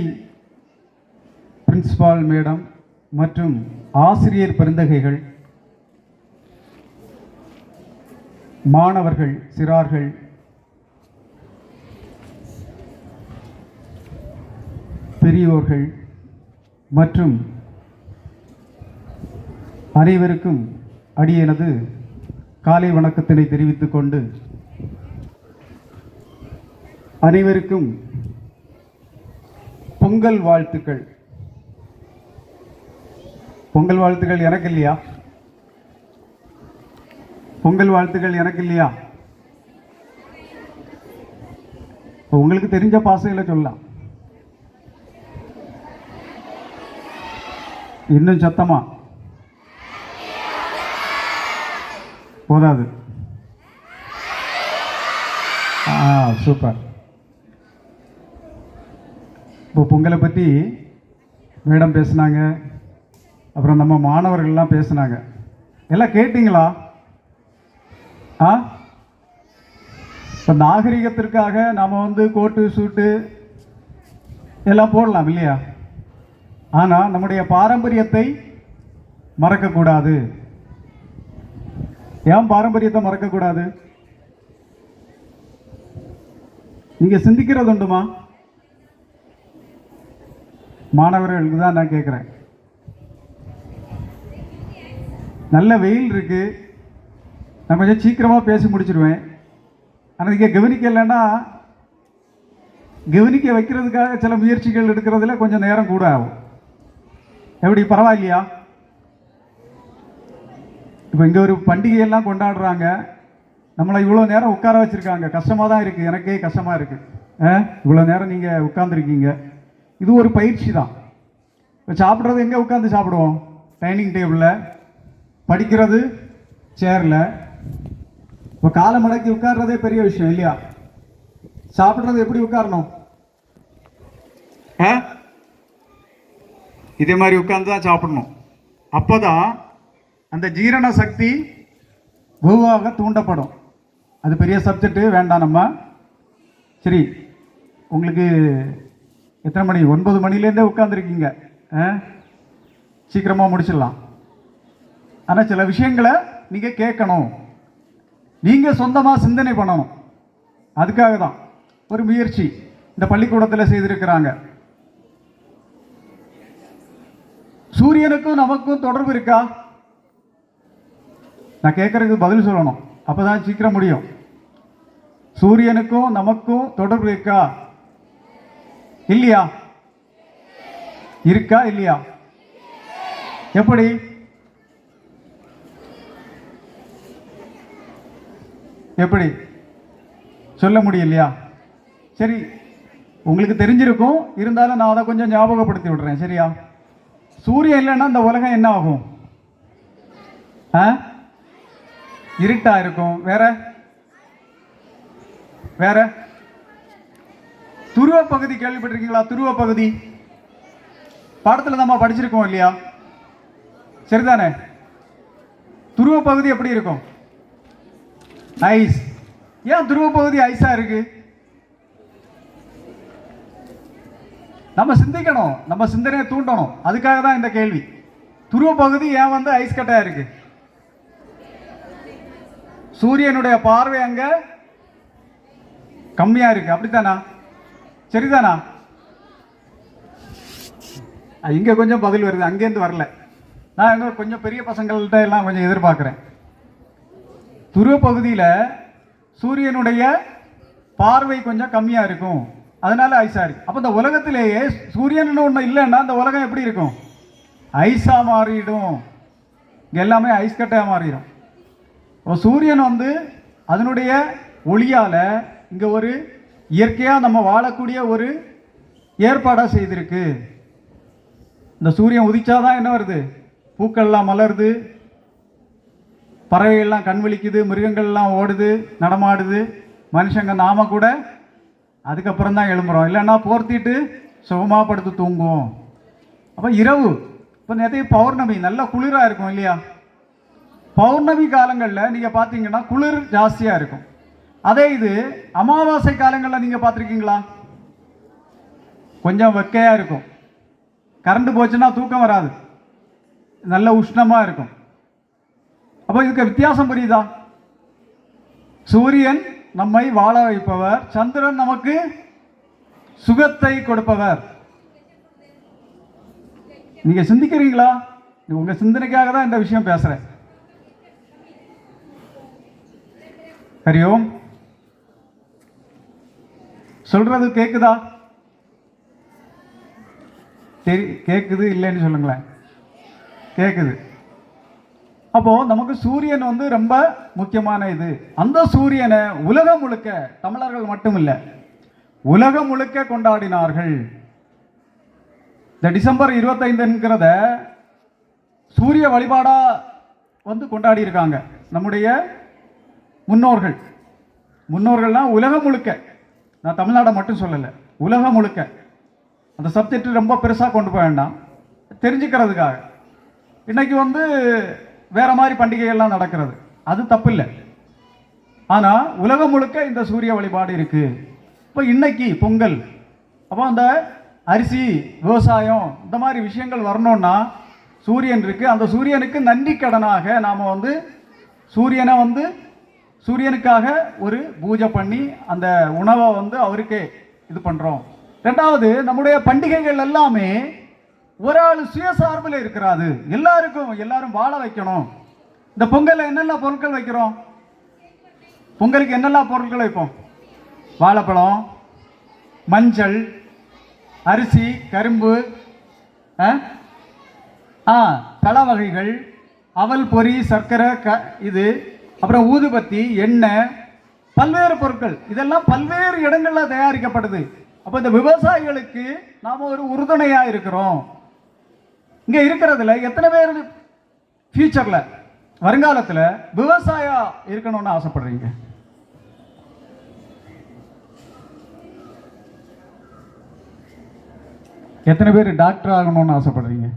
பிரின்சிபால் மேடம் மற்றும் ஆசிரியர் பெருந்தகைகள், மாணவர்கள், சிறார்கள், பெரியோர்கள் மற்றும் அனைவருக்கும் அடியேனது காலை வணக்கத்தினை தெரிவித்துக் கொண்டு அனைவருக்கும் பொங்கல் வாழ்த்துக்கள். பொங்கல் வாழ்த்துக்கள் எனக்கு இல்லையா? பொங்கல் வாழ்த்துக்கள் எனக்கு இல்லையா? உங்களுக்கு தெரிஞ்ச பாசையில சொல்லலாம். இன்னும் சத்தமா போதாது. சூப்பர். இப்போ பொங்கலை பற்றி மேடம் பேசுனாங்க, அப்புறம் நம்ம மாணவர்கள்லாம் பேசுனாங்க. எல்லாம் கேட்டிங்களா? இப்போ நாகரிகத்திற்காக நாம் கோட்டு சூட்டு எல்லாம் போடலாம் இல்லையா? ஆனால் நம்முடைய பாரம்பரியத்தை மறக்கக்கூடாது. ஏன் பாரம்பரியத்தை மறக்கக்கூடாது? நீங்கள் சிந்திக்கிறது உண்டுமா? மாணவர்களுக்கு தான் நான் கேட்குறேன். நல்ல வெயில் இருக்கு, நான் கொஞ்சம் சீக்கிரமாக பேசி முடிச்சிடுவேன். ஆனால் நீங்கள் கவனிக்கலைன்னா கவனிக்க வைக்கிறதுக்காக சில முயற்சிகள் எடுக்கிறதுல கொஞ்சம் நேரம் கூட ஆகும். எப்படி, பரவாயில்லையா? இப்போ இங்கே ஒரு பண்டிகையெல்லாம் கொண்டாடுறாங்க, நம்மளை இவ்வளோ நேரம் உட்கார வச்சுருக்காங்க. கஷ்டமாக தான் இருக்குது, எனக்கே கஷ்டமாக இருக்குது. இவ்வளோ நேரம் நீங்கள் உட்காந்துருக்கீங்க. இது ஒரு பயிற்சி தான். இப்போ சாப்பிட்றது எங்கே உட்காந்து சாப்பிடுவோம்? டைனிங் டேபிளில். படிக்கிறது சேரில். இப்போ காலை மடக்கி உட்கார்றதே பெரிய விஷயம் இல்லையா? சாப்பிட்றது எப்படி உட்காரணும்? இதே மாதிரி உட்கார்ந்து தான் சாப்பிடணும். அப்போ தான் அந்த ஜீரண சக்தி வெகுவாக தூண்டப்படும். அது பெரிய சப்ஜெக்டு, வேண்டாம் நம்ம. சரி, உங்களுக்கு எத்தனை மணி? 9 மணிலேருந்தே உட்காந்துருக்கீங்க. சீக்கிரமாக முடிச்சிடலாம். ஆனால் சில விஷயங்களை நீங்கள் கேட்கணும், நீங்கள் சொந்தமாக சிந்தனை பண்ணணும். அதுக்காக தான் ஒரு முயற்சி இந்த பள்ளிக்கூடத்தில் செய்திருக்கிறாங்க. சூரியனுக்கும் நமக்கும் தொடர்பு இருக்கா? நான் கேட்கறதுக்கு பதில் சொல்லணும், அப்பதான் சீக்கிரம் முடியும். சூரியனுக்கும் நமக்கும் தொடர்பு இருக்கா இல்லையா? இருக்கா இல்லையா? எப்படி? எப்படி சொல்ல முடியலையா? சரி, உங்களுக்கு தெரிஞ்சிருக்கும், இருந்தாலும் நான் அதை கொஞ்சம் ஞாபகப்படுத்தி விடுறேன். சரியா? சூரியன் இல்லைன்னா இந்த உலகம் என்ன ஆகும்? இருட்டா இருக்கும். வேற வேற துருவ பகுதி கேள்விப்பட்டிருக்கீங்களா? துருவ பகுதி பாடத்தில் நம்ம படிச்சிருக்கோம் இல்லையா? சரிதானே? துருவ பகுதி எப்படி இருக்கும்? ஐஸ். ஏன் துருவ பகுதி ஐஸா இருக்கு? நம்ம சிந்திக்கணும், நம்ம சிந்தனையை தூண்டணும். அதுக்காக தான் இந்த கேள்வி. துருவ பகுதி ஏன் ஐஸ் கட்டையா இருக்கு? சூரியனுடைய பார்வை அங்க கம்மியா இருக்கு. அப்படித்தானா? சரிதானா? இங்க கொஞ்சம் பதில் வருது, அங்கேருந்து வரல. நான் கொஞ்சம் பெரிய பசங்கள்கிட்ட எல்லாம் கொஞ்சம் எதிர்பார்க்கிறேன். துருவ பகுதியில் சூரியனுடைய பார்வை கொஞ்சம் கம்மியா இருக்கும், அதனால ஐஸா இருக்கு. அப்போ இந்த உலகத்திலேயே சூரியன் ஒன்று இல்லைன்னா இந்த உலகம் எப்படி இருக்கும்? ஐஸா மாறிடும். இங்க எல்லாமே ஐஸ் கட்டையா மாறிடும். சூரியன் அதனுடைய ஒளியால் இங்கே ஒரு இயற்கையாக நம்ம வாழக்கூடிய ஒரு ஏற்பாடாக செய்திருக்கு. இந்த சூரியன் உதிச்சாதான் என்ன வருது? பூக்கள்லாம் மலருது, பறவைகள்லாம் கண் விழிக்குது, மிருகங்கள்லாம் ஓடுது, நடமாடுது, மனுஷங்க நாம கூட அதுக்கப்புறம் தான் எழும்புறோம், இல்லைன்னா போர்த்திட்டு சுகமாக படுத்து தூங்குவோம். அப்போ இரவு இப்போ நேற்று பௌர்ணமி நல்ல குளிராக இருக்கும் இல்லையா? பௌர்ணமி காலங்களில் நீங்கள் பார்த்தீங்கன்னா குளிர் ஜாஸ்தியாக இருக்கும். அதே இது அமாவாசை காலங்களில் நீங்கள் பார்த்துருக்கீங்களா? கொஞ்சம் வெக்கையாக இருக்கும், கரண்ட் போச்சுன்னா தூக்கம் வராது, நல்ல உஷ்ணமாக இருக்கும். அப்போ இதுக்கு வித்தியாசம் புரியுதா? சூரியன் நம்மை வாழ வைப்பவர், சந்திரன் நமக்கு சுகத்தை கொடுப்பவர். நீங்க சிந்திக்கிறீங்களா? உங்க சிந்தனைக்காக தான் இந்த விஷயம் பேசுறேன். ஹரி ஓம். சொல்றது கேக்குதா? கேக்குது இல்லைன்னு சொல்லுங்களேன். கேக்குது. அப்போ நமக்கு சூரியன் வந்து ரொம்ப முக்கியமான இது. அந்த சூரியனை உலகம் முழுக்க, தமிழர்கள் மட்டும் இல்லை, உலகம் முழுக்க கொண்டாடினார்கள். இந்த டிசம்பர் 25ங்கிறத சூரிய வழிபாடா வந்து கொண்டாடி இருக்காங்க நம்முடைய முன்னோர்கள். முன்னோர்கள்னா உலகம் முழுக்க, நான் தமிழ்நாடை மட்டும் சொல்லலை, உலகம் முழுக்க. அந்த சப்ஜெக்ட் ரொம்ப பெருசாக கொண்டு போக வேண்டாம், தெரிஞ்சுக்கிறதுக்காக. இன்னைக்கு வந்து வேற மாதிரி பண்டிகைகள்லாம் நடக்கிறது, அது தப்பு இல்லை. ஆனால் உலகம் முழுக்க இந்த சூரிய வழிபாடு இருக்கு. இப்போ இன்னைக்கு பொங்கல், அப்போ அந்த அரிசி, விவசாயம், இந்த மாதிரி விஷயங்கள் வரணும்னா சூரியன் இருக்கு. அந்த சூரியனுக்கு நன்றி கடனாக நாம் வந்து சூரியனை வந்து சூரியனுக்காக ஒரு பூஜை பண்ணி அந்த உணவை வந்து அவருக்கே இது பண்ணுறோம். ரெண்டாவது, நம்முடைய பண்டிகைகள் எல்லாமே ஒரு ஆள் சுயசார்பில் இருக்கிறாது, எல்லாரும் வாழ வைக்கணும். இந்த பொங்கலில் என்னென்ன பொருட்கள் வைக்கிறோம்? பொங்கலுக்கு என்னெல்லாம் பொருட்கள் வைப்போம்? வாழைப்பழம், மஞ்சள், அரிசி, கரும்பு, பழ வகைகள், அவல் பொரி, சர்க்கரை, இது அப்புறம் ஊதுபத்தி, எண்ணெய், பல்வேறு பொருட்கள். இதெல்லாம் பல்வேறு இடங்களில் தயாரிக்கப்படுது. அப்போ இந்த விவசாயிகளுக்கு நாம் ஒரு உறுதுணையாக இருக்கிறோம். இங்கே இருக்கிறதுல எத்தனை பேர் ஃபியூச்சரில், வருங்காலத்தில் விவசாயம் இருக்கணும்னு ஆசைப்படுறீங்க? எத்தனை பேர் டாக்டர் ஆகணும்னு ஆசைப்படுறீங்க?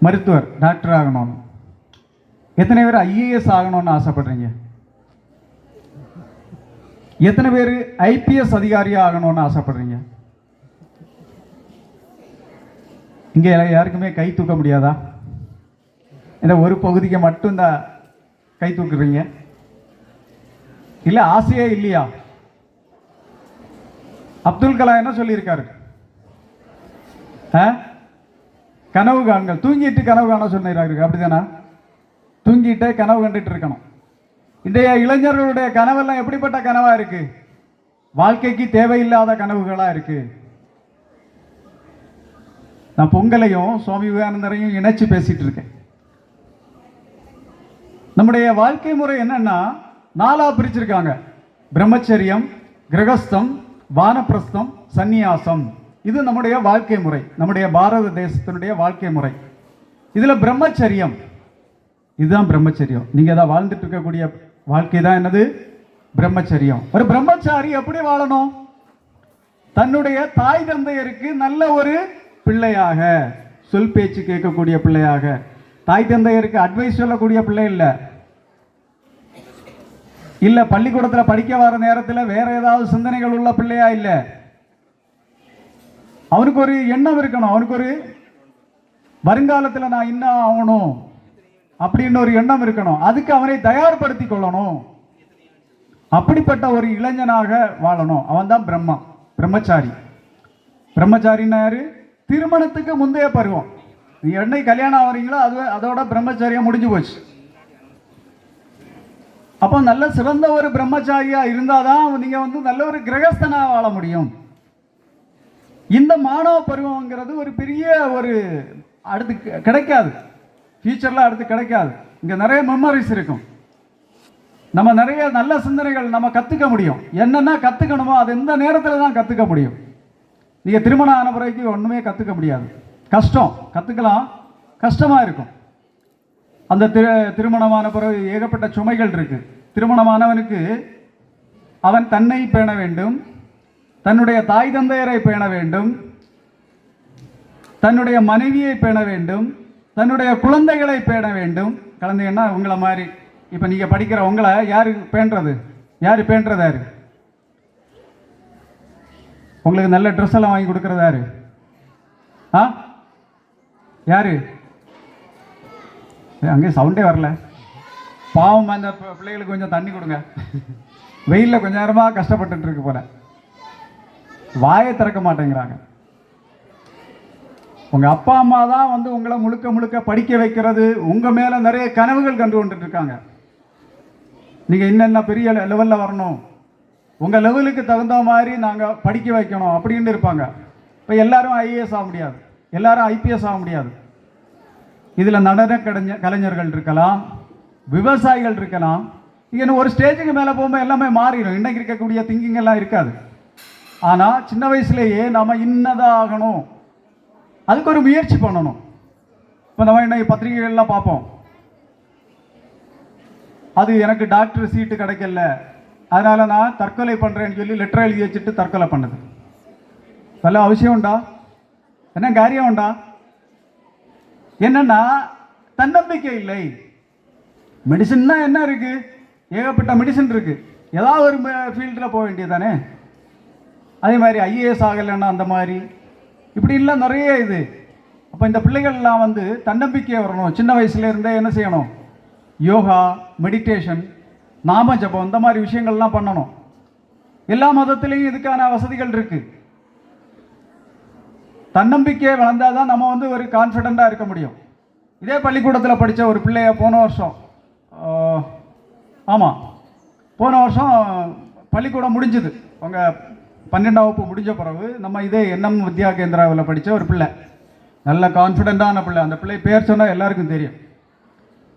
மருத்துவர், டாக்டர் ஆகணும். எத்தனை பேர் ஐஏஎஸ் ஆகணும்னு ஆசைப்படுறீங்க? எத்தனை பேர் ஐபிஎஸ் அதிகாரியாக ஆகணும்னு ஆசைப்படுறீங்க? இங்கே யாருக்குமே கை தூக்க முடியாதா? இந்த ஒரு பகுதிக்கு மட்டும்தான் கை தூக்குறீங்க, இல்லை ஆசையே இல்லையா? அப்துல் கலாம் என்ன சொல்லியிருக்காரு? கனவு காண்கள், தூங்கிட்டு கனவு காண சொன்னாரு. அப்படிதானா? தூங்கிட்டே கனவு கண்டுட்டு இருக்கணும். இன்றைய இளைஞர்களுடைய கனவெல்லாம் எப்படிப்பட்ட கனவா இருக்கு? வாழ்க்கைக்கு தேவையில்லாத கனவுகளா இருக்கு. நான் பொங்கலையும் சுவாமி விவேகானந்தரையும் இணைச்சு பேசிட்டு இருக்கேன். நம்முடைய வாழ்க்கை முறை என்னன்னா 4ஆ பிரிச்சிருக்காங்க: பிரம்மச்சரியம், கிரகஸ்தம், வானப்பிரஸ்தம், சந்நியாசம். இது நம்முடைய வாழ்க்கை முறை, நம்முடைய பாரத தேசத்தினுடைய வாழ்க்கை முறை. இதுல பிரம்மச்சரியம், இதுதான் பிரம்மச்சரியம். நீங்க தான் வாழ்ந்துட்டு இருக்கக்கூடிய வாழ்க்கை தான் என்னது? பிரம்மச்சரியம். ஒரு பிரம்மச்சாரி எப்படி வாழணும்? தன்னுடைய தாய் தந்தையருக்கு நல்ல ஒரு பிள்ளையாக, சொல் பேச்சு கேட்கக்கூடிய பிள்ளையாக, தாய் தந்தையருக்கு அட்வைஸ் சொல்லக்கூடிய பிள்ளை இல்ல பள்ளிக்கூடத்தில் படிக்க வர நேரத்தில் வேற ஏதாவது சிந்தனைகள் உள்ள பிள்ளையா இல்ல. அவனுக்கு ஒரு எண்ணம் இருக்கணும், அவனுக்கு ஒரு வருங்காலத்தில் நான் இன்னும் ஆகணும் அப்படின்னு ஒரு எண்ணம் இருக்கணும். அதுக்கு அவனை தயார்படுத்தி கொள்ளணும். அப்படிப்பட்ட ஒரு இளைஞனாக வாழணும். அவன் தான் பிரம்மச்சாரி. பிரம்மச்சாரின்னா யாரு? திருமணத்துக்கு முந்தைய பருவம். நீ என்னைக்கு கல்யாணம் ஆகிறீங்களோ அதோட பிரம்மச்சாரியம் முடிஞ்சு போச்சு. அப்போ நல்ல சிறந்த ஒரு பிரம்மச்சாரியா இருந்தாதான் நீங்க வந்து நல்ல ஒரு கிரகஸ்தனா வாழ முடியும். இந்த மாணவ பருவம்ங்கிறது ஒரு பெரிய ஒரு அடுத்து கிடைக்காது, ஃபியூச்சர்ல அடுத்து கிடைக்காது. இங்க நிறைய மெமரிஸ் இருக்கும், நம்ம நிறைய நல்ல சிந்தனைகள் நம்ம கத்துக்க முடியும். என்னென்ன கத்துக்கணுமோ அது இந்த நேரத்தில் தான் கத்துக்க முடியும். நீங்க திருமணம் ஆன பிறகு ஒண்ணுமே கத்துக்க முடியாது, கஷ்டம். கத்துக்கலாம், கஷ்டமா இருக்கும். அந்த திருமணமான பிறகு ஏகப்பட்ட சுமைகள் இருக்கு. திருமணமானவனுக்கு அவன் தன்னை பேண வேண்டும், தன்னுடைய தாய் தந்தையரை பேண வேண்டும், தன்னுடைய மனைவியை பேண வேண்டும், தன்னுடைய குழந்தைகளை பேண வேண்டும். குழந்தைன்னா உங்களை மாதிரி இப்போ நீங்கள் படிக்கிற உங்களை யார் பேணுறது? யார் பேணுறது? யார் உங்களுக்கு நல்ல ட்ரெஸ் எல்லாம் வாங்கி கொடுக்குறது? யார்? ஆ, யார்? அங்கே சவுண்டே வரல. பாவம், அந்த பிள்ளைகளுக்கு கொஞ்சம் தண்ணி கொடுங்க. வெயிலில் கொஞ்ச நேரமாக கஷ்டப்பட்டுட்டு இருக்கு போல, வாயை திறக்க மாட்டேங்கிறாங்க. உங்கள் அப்பா அம்மா தான் வந்து உங்களை முழுக்க முழுக்க படிக்க வைக்கிறது. உங்கள் மேலே நிறைய கனவுகள் கண்டு கொண்டுட்டு இருக்காங்க. நீங்கள் என்னென்ன பெரிய லெவலில் வரணும், உங்கள் லெவலுக்கு தகுந்த மாதிரி நாங்கள் படிக்க வைக்கணும் அப்படின்னு இருப்பாங்க. இப்போ எல்லாரும் ஐஏஎஸ் ஆக முடியாது, எல்லாரும் ஐபிஎஸ் ஆக முடியாது. இதில் நடன கலைஞர்கள் இருக்கலாம், விவசாயிகள் இருக்கலாம். இங்கே ஒரு ஸ்டேஜுக்கு மேலே போகும்போது எல்லாமே மாறிடும். இன்றைக்கு இருக்கக்கூடிய திங்கிங் எல்லாம் இருக்காது. ஆனால் சின்ன வயசுலேயே நம்ம இன்னதாக ஆகணும், அதுக்கு ஒரு முயற்சி பண்ணணும். இப்போ நம்ம இன்னைக்கு பத்திரிகைகள்லாம் பார்ப்போம், அது எனக்கு டாக்டர் சீட்டு கிடைக்கல, அதனால் நான் தற்கொலை பண்ணுறேன்னு சொல்லி லெட்டர் எழுதி வச்சுட்டு தற்கொலை பண்ணுது. நல்ல அவசியம் உண்டா? என்ன காரியம் உண்டா? என்னன்னா தன்னம்பிக்கை இல்லை. மெடிசன்னா என்ன இருக்குது? ஏகப்பட்ட மெடிசன் இருக்குது. ஏதாவது ஒரு ஃபீல்டில் போக வேண்டியது தானே. அதே மாதிரி ஐஏஎஸ் ஆகலைன்னா அந்த மாதிரி இப்படி இல்லை நிறைய இது. அப்போ இந்த பிள்ளைகள்லாம் வந்து தன்னம்பிக்கையை வரணும். சின்ன வயசுலேருந்தே என்ன செய்யணும்? யோகா, மெடிடேஷன், நாம ஜபம், இந்த மாதிரி விஷயங்கள்லாம் பண்ணணும். எல்லா மதத்துலேயும் இதுக்கான வசதிகள் இருக்குது. தன்னம்பிக்கையை வளர்ந்தால் தான் நம்ம வந்து ஒரு கான்ஃபிடெண்ட்டாக இருக்க முடியும். இதே பள்ளிக்கூடத்தில் படித்த ஒரு பிள்ளைய போன வருஷம் பள்ளிக்கூடம் முடிஞ்சுது. அவங்க 12ஆம் வகுப்பு முடிஞ்ச பிறகு நம்ம இதே என்எம் வித்யா கேந்திராவில் படித்த ஒரு பிள்ளை, நல்ல கான்ஃபிடெண்ட்டான பிள்ளை. அந்த பிள்ளை பேர் சொன்னால் எல்லாருக்கும் தெரியும்.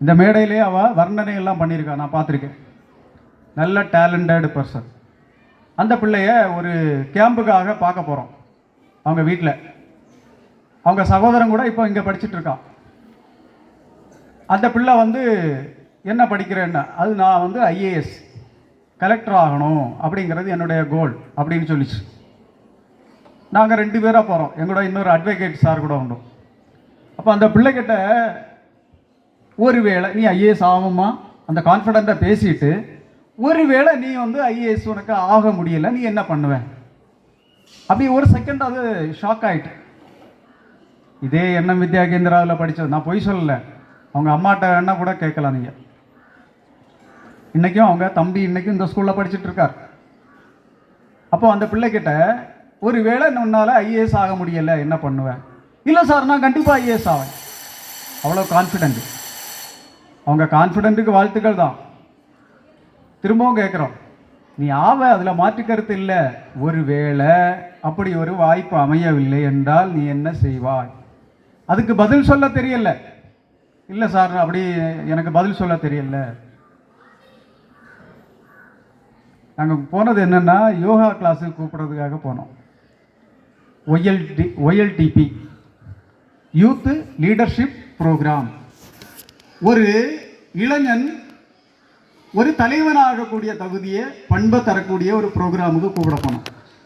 இந்த மேடையிலே அவள் வர்ணனையெல்லாம் பண்ணியிருக்கா, நான் பார்த்துருக்கேன். நல்ல டேலண்டட் பர்சன். அந்த பிள்ளைய ஒரு கேம்புக்காக பார்க்க போகிறோம் அவங்க வீட்டில். அவங்க சகோதரன் கூட இப்போ இங்கே படிச்சுட்டு இருக்கான். அந்த பிள்ளை வந்து என்ன படிக்கிறேன்னா, அது நான் வந்து ஐஏஎஸ் கலெக்டர் ஆகணும் அப்படிங்கிறது என்னுடைய கோல் அப்படின்னு சொல்லிச்சு. நாங்கள் 2 பேராக போகிறோம், எங்களோட இன்னொரு அட்வொகேட் சார் கூட உண்டு. அப்போ அந்த பிள்ளைகிட்ட ஒருவேளை நீ ஐஏஎஸ் ஆகுமா அந்த கான்ஃபிடெண்ட்டாக பேசிட்டு, ஒருவேளை நீ வந்து ஐஏஎஸ் உனக்கு ஆக முடியலை, நீ என்ன பண்ணுவேன்? அப்படி ஒரு செகண்ட் அது ஷாக் ஆகிட்டு. இதே என்எம் வித்யா கேந்திராவில் படித்தது, நான் பொய் சொல்லலை. அவங்க அம்மாட்ட என்ன கூட கேட்கலாம் நீங்கள். இன்றைக்கும் அவங்க தம்பி இன்றைக்கும் இந்த ஸ்கூலில் படிச்சுட்டு இருக்கார். அப்போ அந்த பிள்ளைகிட்ட ஒருவேளை உன்னால் ஐஏஎஸ் ஆக முடியலை என்ன பண்ணுவேன்? இல்லை சார், நான் கண்டிப்பாக ஐஏஎஸ் ஆவேன். அவ்வளோ கான்ஃபிடென்ட். அவங்க கான்ஃபிடென்ட்டுக்கு வாழ்த்துக்கள் தான். திரும்பவும் கேட்குறோம், நீ அதில் மாற்று கருத்து இல்லை. ஒருவேளை அப்படி ஒரு வாய்ப்பு அமையவில்லை என்றால் நீ என்ன செய்வாய்? அதுக்கு பதில் சொல்ல தெரியல. இல்லை சார், அப்படி எனக்கு பதில் சொல்ல தெரியல. நாங்கள் போனது என்னென்னா யோகா கிளாஸுக்கு கூப்பிட்றதுக்காக போனோம். ஒய்எல்டிபி யூத் லீடர்ஷிப் ப்ரோக்ராம். ஒரு இளைஞன் ஒரு தலைவனாகக்கூடிய தகுதியை பண்பை தரக்கூடிய ஒரு ப்ரோக்ராமுக்கு கூப்பிட போனோம்.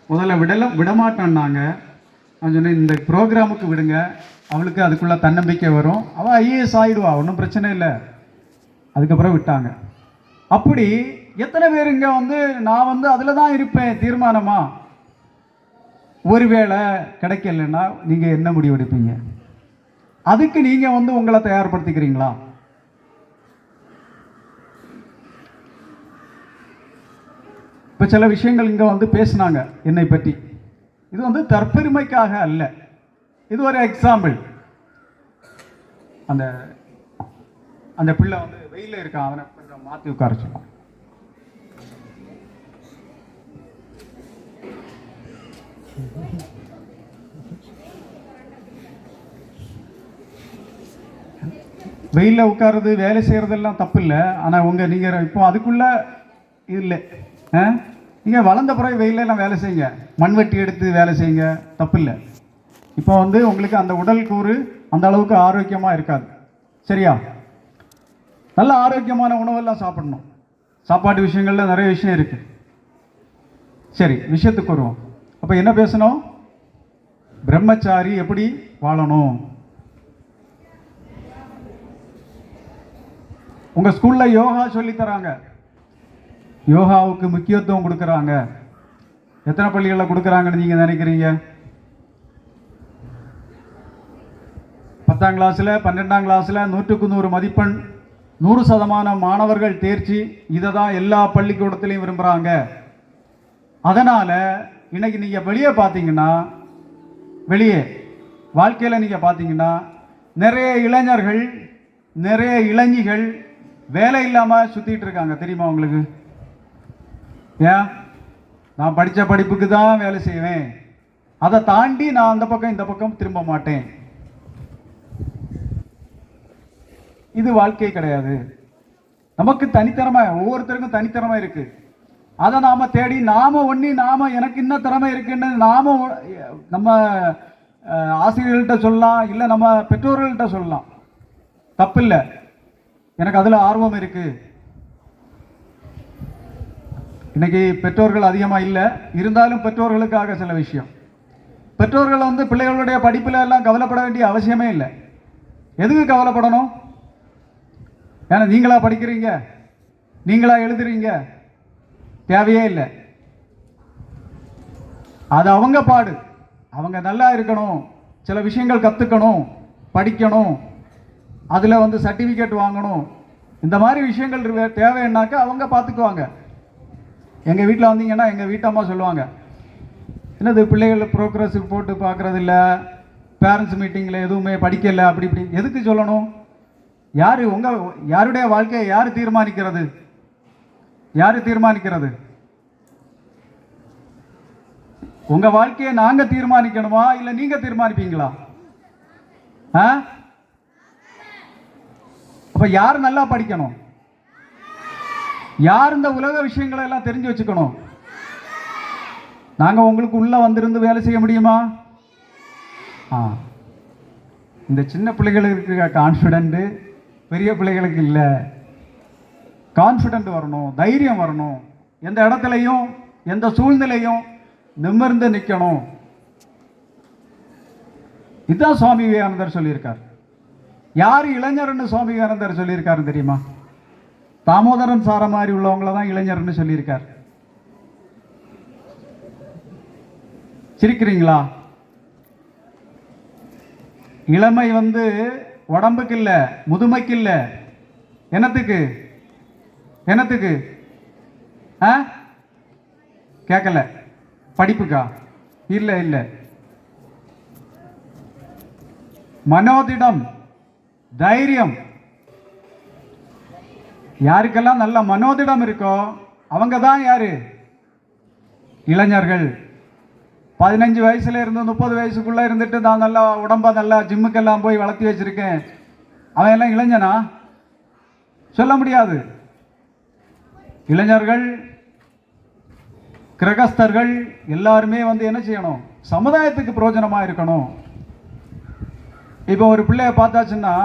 முதல்ல விடமாட்டோன்னாங்க. நான் சொன்னேன், இந்த ப்ரோக்ராமுக்கு விடுங்க, அவளுக்கு அதுக்குள்ளே தன்னம்பிக்கை வரும், அவள் ஐஏஎஸ் ஆகிடுவா, ஒன்றும் பிரச்சனை இல்லை. அதுக்கப்புறம் விட்டாங்க. அப்படி எத்தனை பேர் இங்கே வந்து நான் வந்து அதில் தான் இருப்பேன் தீர்மானமா? ஒருவேளை கிடைக்கலன்னா நீங்கள் என்ன முடிவெடுப்பீங்க? அதுக்கு நீங்கள் வந்து உங்களை தயார்படுத்திக்கிறீங்களா? இப்போ சில விஷயங்கள் இங்கே வந்து பேசினாங்க என்னை பற்றி. இது வந்து தற்பெருமைக்காக அல்ல, இது ஒரு எக்ஸாம்பிள். அந்த அந்த பிள்ளை வந்து வெயிலில் இருக்கான், அவனை கொஞ்சம் மாற்றி உட்கார சொல்லுவான். வெயிலில் உட்கார்றது வேலை செய்கிறதெல்லாம் தப்பு இல்லை. ஆனால் நீங்கள் இப்போ அதுக்குள்ளே இல்லை. நீங்கள் வளர்ந்த பிறகு வெயிலெல்லாம் வேலை செய்யுங்க, மண்வெட்டி எடுத்து வேலை செய்யுங்க, தப்பு இல்லை. இப்போ வந்து உங்களுக்கு அந்த உடல் கூறு அந்த அளவுக்கு ஆரோக்கியமாக இருக்காது, சரியா? நல்ல ஆரோக்கியமான உணவெல்லாம் சாப்பிடணும். சாப்பாட்டு விஷயங்களில் நிறைய விஷயம் இருக்குது. சரி, விஷயத்துக்கு வருவோம். அப்போ என்ன பேசணும்? பிரம்மச்சாரி எப்படி வாழணும்? உங்கள் ஸ்கூலில் யோகா சொல்லித் தராங்க, யோகாவுக்கு முக்கியத்துவம் கொடுக்குறாங்க. எத்தனை பள்ளிகளில் கொடுக்குறாங்கன்னு நீங்கள் நினைக்கிறீங்க? 10ஆம் கிளாஸில் 12ஆம் கிளாஸில் 100க்கு 100 மதிப்பெண், 100% மாணவர்கள் தேர்ச்சி, இதை தான் எல்லா பள்ளிக்கூடத்துலையும் விரும்புகிறாங்க. அதனால் இன்னைக்கு நீங்கள் வெளியே பார்த்தீங்கன்னா, வெளியே வாழ்க்கையில் நீங்கள் பார்த்தீங்கன்னா நிறைய இளைஞர்கள், நிறைய இளைஞிகள் வேலை இல்லாமல் சுற்றிட்டு இருக்காங்க. தெரியுமா உங்களுக்கு? ஏன்? நான் படித்த படிப்புக்கு தான் வேலை செய்வேன், அதை தாண்டி நான் அந்த பக்கம் இந்த பக்கம் திரும்ப மாட்டேன். இது வாழ்க்கை கிடையாது. நமக்கு தனித்திறமை, ஒவ்வொருத்தருக்கும் தனித்திறமை இருக்கு. அதை நாம தேடி நாம எனக்கு என்ன திறமை இருக்குன்னு நம்ம ஆசிரியர்கள்ட்ட சொல்லலாம், இல்லை நம்ம பெற்றோர்கள்ட்ட சொல்லலாம், தப்பு இல்லை. எனக்கு அதில் ஆர்வம் இருக்கு. இன்னைக்கு பெற்றோர்கள் அதிகமாக இல்லை, இருந்தாலும் பெற்றோர்களுக்காக சில விஷயம். பெற்றோர்கள் பிள்ளைகளுடைய படிப்பில் எல்லாம் கவலைப்பட வேண்டிய அவசியமே இல்லை. எதுக்கு கவலைப்படணும்? ஏன்னா நீங்களா படிக்கிறீங்க, நீங்களா எழுதுறீங்க, தேவையே இல்லை. அது அவங்க பாடு. அவங்க நல்லா இருக்கணும், சில விஷயங்கள் கற்றுக்கணும், படிக்கணும், அதில் சர்டிஃபிகேட் வாங்கணும், இந்த மாதிரி விஷயங்கள் தேவைன்னாக்கா அவங்க பார்த்துக்குவாங்க. எங்கள் வீட்டில் வந்தீங்கன்னா எங்கள் வீட்டம்மா சொல்லுவாங்க, என்னது பிள்ளைகள் ப்ரோக்ரஸ் போட்டு பார்க்குறதில்ல, பேரண்ட்ஸ் மீட்டிங்கில் எதுவுமே படிக்கலை, அப்படி இப்படி. எதுக்கு சொல்லணும்? யாருடைய வாழ்க்கையை யார் தீர்மானிக்கிறது? யார் தீர்மானிக்கிறது? உங்கள் வாழ்க்கையை நாங்கள் தீர்மானிக்கணுமா, இல்லை நீங்கள் தீர்மானிப்பீங்களா? அப்போ யார் நல்லா படிக்கணும்? யார் இந்த உலக விஷயங்களை எல்லாம் தெரிஞ்சு வச்சுக்கணும்? நாங்கள் உங்களுக்கு உள்ளே வந்திருந்து வேலை செய்ய முடியுமா? இந்த சின்ன பிள்ளைகளுக்கு இருக்க கான்ஃபிடென்ட்டு பெரிய பிள்ளைகளுக்கு இல்லை. கான்ஃபிடென்ட் வரணும், தைரியம் வரணும், எந்த இடத்துலையும் எந்த சூழ்நிலையும் நிமிர்ந்து நிற்கணும். இதுதான் சுவாமி விவேகானந்தர் சொல்லியிருக்கார். யார் இளைஞர்னு சுவாமி விவேகானந்தர் சொல்லியிருக்காரு தெரியுமா? தாமோதரன் சார மாதிரி உள்ளவங்கள தான் இளைஞர்னு சொல்லியிருக்கார். சிரிக்கிறீங்களா? இளமை உடம்புக்கு இல்லை, முதுமைக்கு இல்லை. என்னத்துக்கு? என்னத்துக்கு? கேட்கல. படிப்புக்கா? இல்லை இல்லை. மனோதிடம், தைரியம். யாருக்கெல்லாம் நல்ல மனோதிடம் இருக்கோ அவங்க தான் யாரு? இளைஞர்கள். 15 வயசுல இருந்து 30 வயசுக்குள்ள இருந்துட்டு நான் நல்லா உடம்பா நல்லா ஜிம்முக்கெல்லாம் போய் வளர்த்தி வச்சிருக்கேன், அவன் எல்லாம் இளைஞனா? சொல்ல முடியாது. இளைஞர்கள், கிரகஸ்தர்கள் எல்லாருமே என்ன செய்யணும்? சமுதாயத்துக்கு பிரயோஜனமாக இருக்கணும். இப்போ ஒரு பிள்ளைய பார்த்தாச்சுன்னா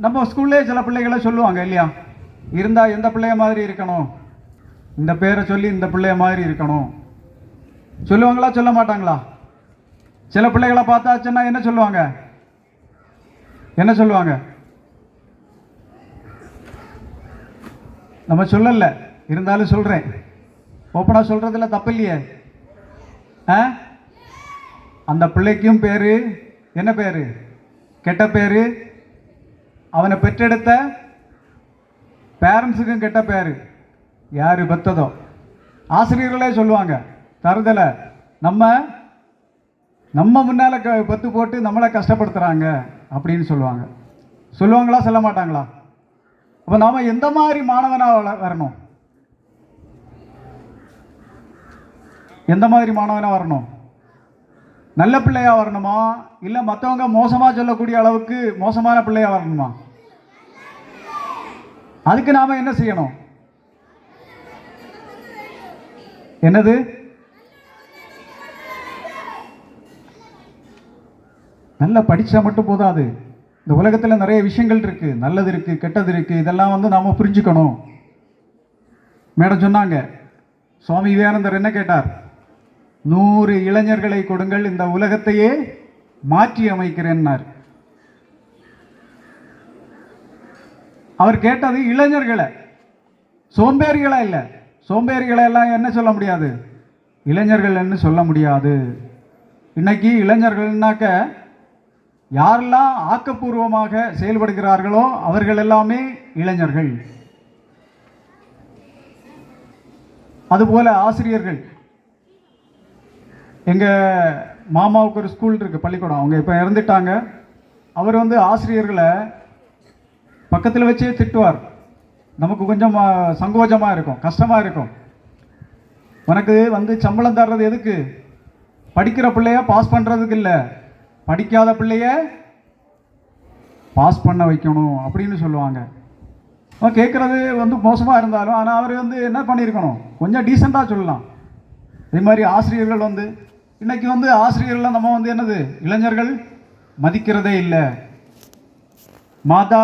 நம்ம ஸ்கூல்லே சில பிள்ளைகளை சொல்லுவாங்க இல்லையா, இருந்தால் எந்த பிள்ளைய மாதிரி இருக்கணும், இந்த பேரை சொல்லி இந்த பிள்ளைய மாதிரி இருக்கணும் சொல்லுவாங்களா, சொல்ல மாட்டாங்களா? சில பிள்ளைகளை பார்த்தாச்சுன்னா என்ன சொல்லுவாங்க? என்ன சொல்லுவாங்க? நம்ம சொல்லல, இருந்தாலும் சொல்கிறேன். ஓப்பனாக சொல்கிறதுல தப்பு இல்லையே. அந்த பிள்ளைக்கும் பேர் என்ன பேர்? கெட்ட பேர். அவனை பெற்றெடுத்த பேரண்ட்ஸுக்கும் கெட்ட பேர். யார் பெற்றதோ ஆசிரியர்களே சொல்லுவாங்க, தருதலை நம்ம முன்னால் பத்து போட்டு நம்மளை கஷ்டப்படுத்துகிறாங்க அப்படின்னு சொல்லுவாங்க. சொல்லுவாங்களா, சொல்ல மாட்டாங்களா? அப்போ நாம் எந்த மாதிரி மாணவனாக வரணும்? எந்த மாதிரி மாணவனாக வரணும்? நல்ல பிள்ளையாக வரணுமா, இல்லை மற்றவங்க மோசமாக சொல்லக்கூடிய அளவுக்கு மோசமான பிள்ளையாக வரணுமா? அதுக்கு நாம் என்ன செய்யணும்? என்னது? நல்லா படித்தா மட்டும் போதாது. இந்த உலகத்தில் நிறைய விஷயங்கள் இருக்குது, நல்லது இருக்குது, கெட்டது இருக்குது. இதெல்லாம் நாம் புரிஞ்சுக்கணும். மேடம் சொன்னாங்க, சுவாமி விவேகானந்தர் என்ன கேட்டார்? 100 இளைஞர்களை கொடுங்கள், இந்த உலகத்தையே மாற்றி அமைக்கிறேன்னார். அவர் கேட்டது இளைஞர்களை, சோம்பேறிகளை இல்லை. சோம்பேறிகளை எல்லாம் என்ன சொல்ல முடியாது, இளைஞர்கள்னு சொல்ல முடியாது. இன்னைக்கு இளைஞர்கள்னாக்க யாரெல்லாம் ஆக்கப்பூர்வமாக செயல்படுகிறார்களோ அவர்கள் எல்லாமே இளைஞர்கள். அதுபோல ஆசிரியர்கள். எங்கள் மாமாவுக்கு ஒரு ஸ்கூல் இருக்குது, பள்ளிக்கூடம். அவங்க இப்போ இறந்துட்டாங்க. அவர் ஆசிரியர்களை பக்கத்தில் வச்சே திட்டுவார். நமக்கு கொஞ்சம் சங்கோஜமாக இருக்கும், கஷ்டமாக இருக்கும். உனக்கு சம்பளம் தர்றது எதுக்கு? படிக்கிற பிள்ளைய பாஸ் பண்ணுறதுக்கு இல்லை, படிக்காத பிள்ளைய பாஸ் பண்ண வைக்கணும் அப்படின்னு சொல்லுவாங்க. அவன் கேட்குறது மோசமாக இருந்தாலும், ஆனால் அவர் என்ன பண்ணியிருக்கணும், கொஞ்சம் டீசெண்டாக சொல்லலாம். இதே மாதிரி ஆசிரியர்கள் இன்னைக்கு ஆசிரியர்களை நம்ம என்னது, இளைஞர்கள் மதிக்கிறதே இல்லை. மாதா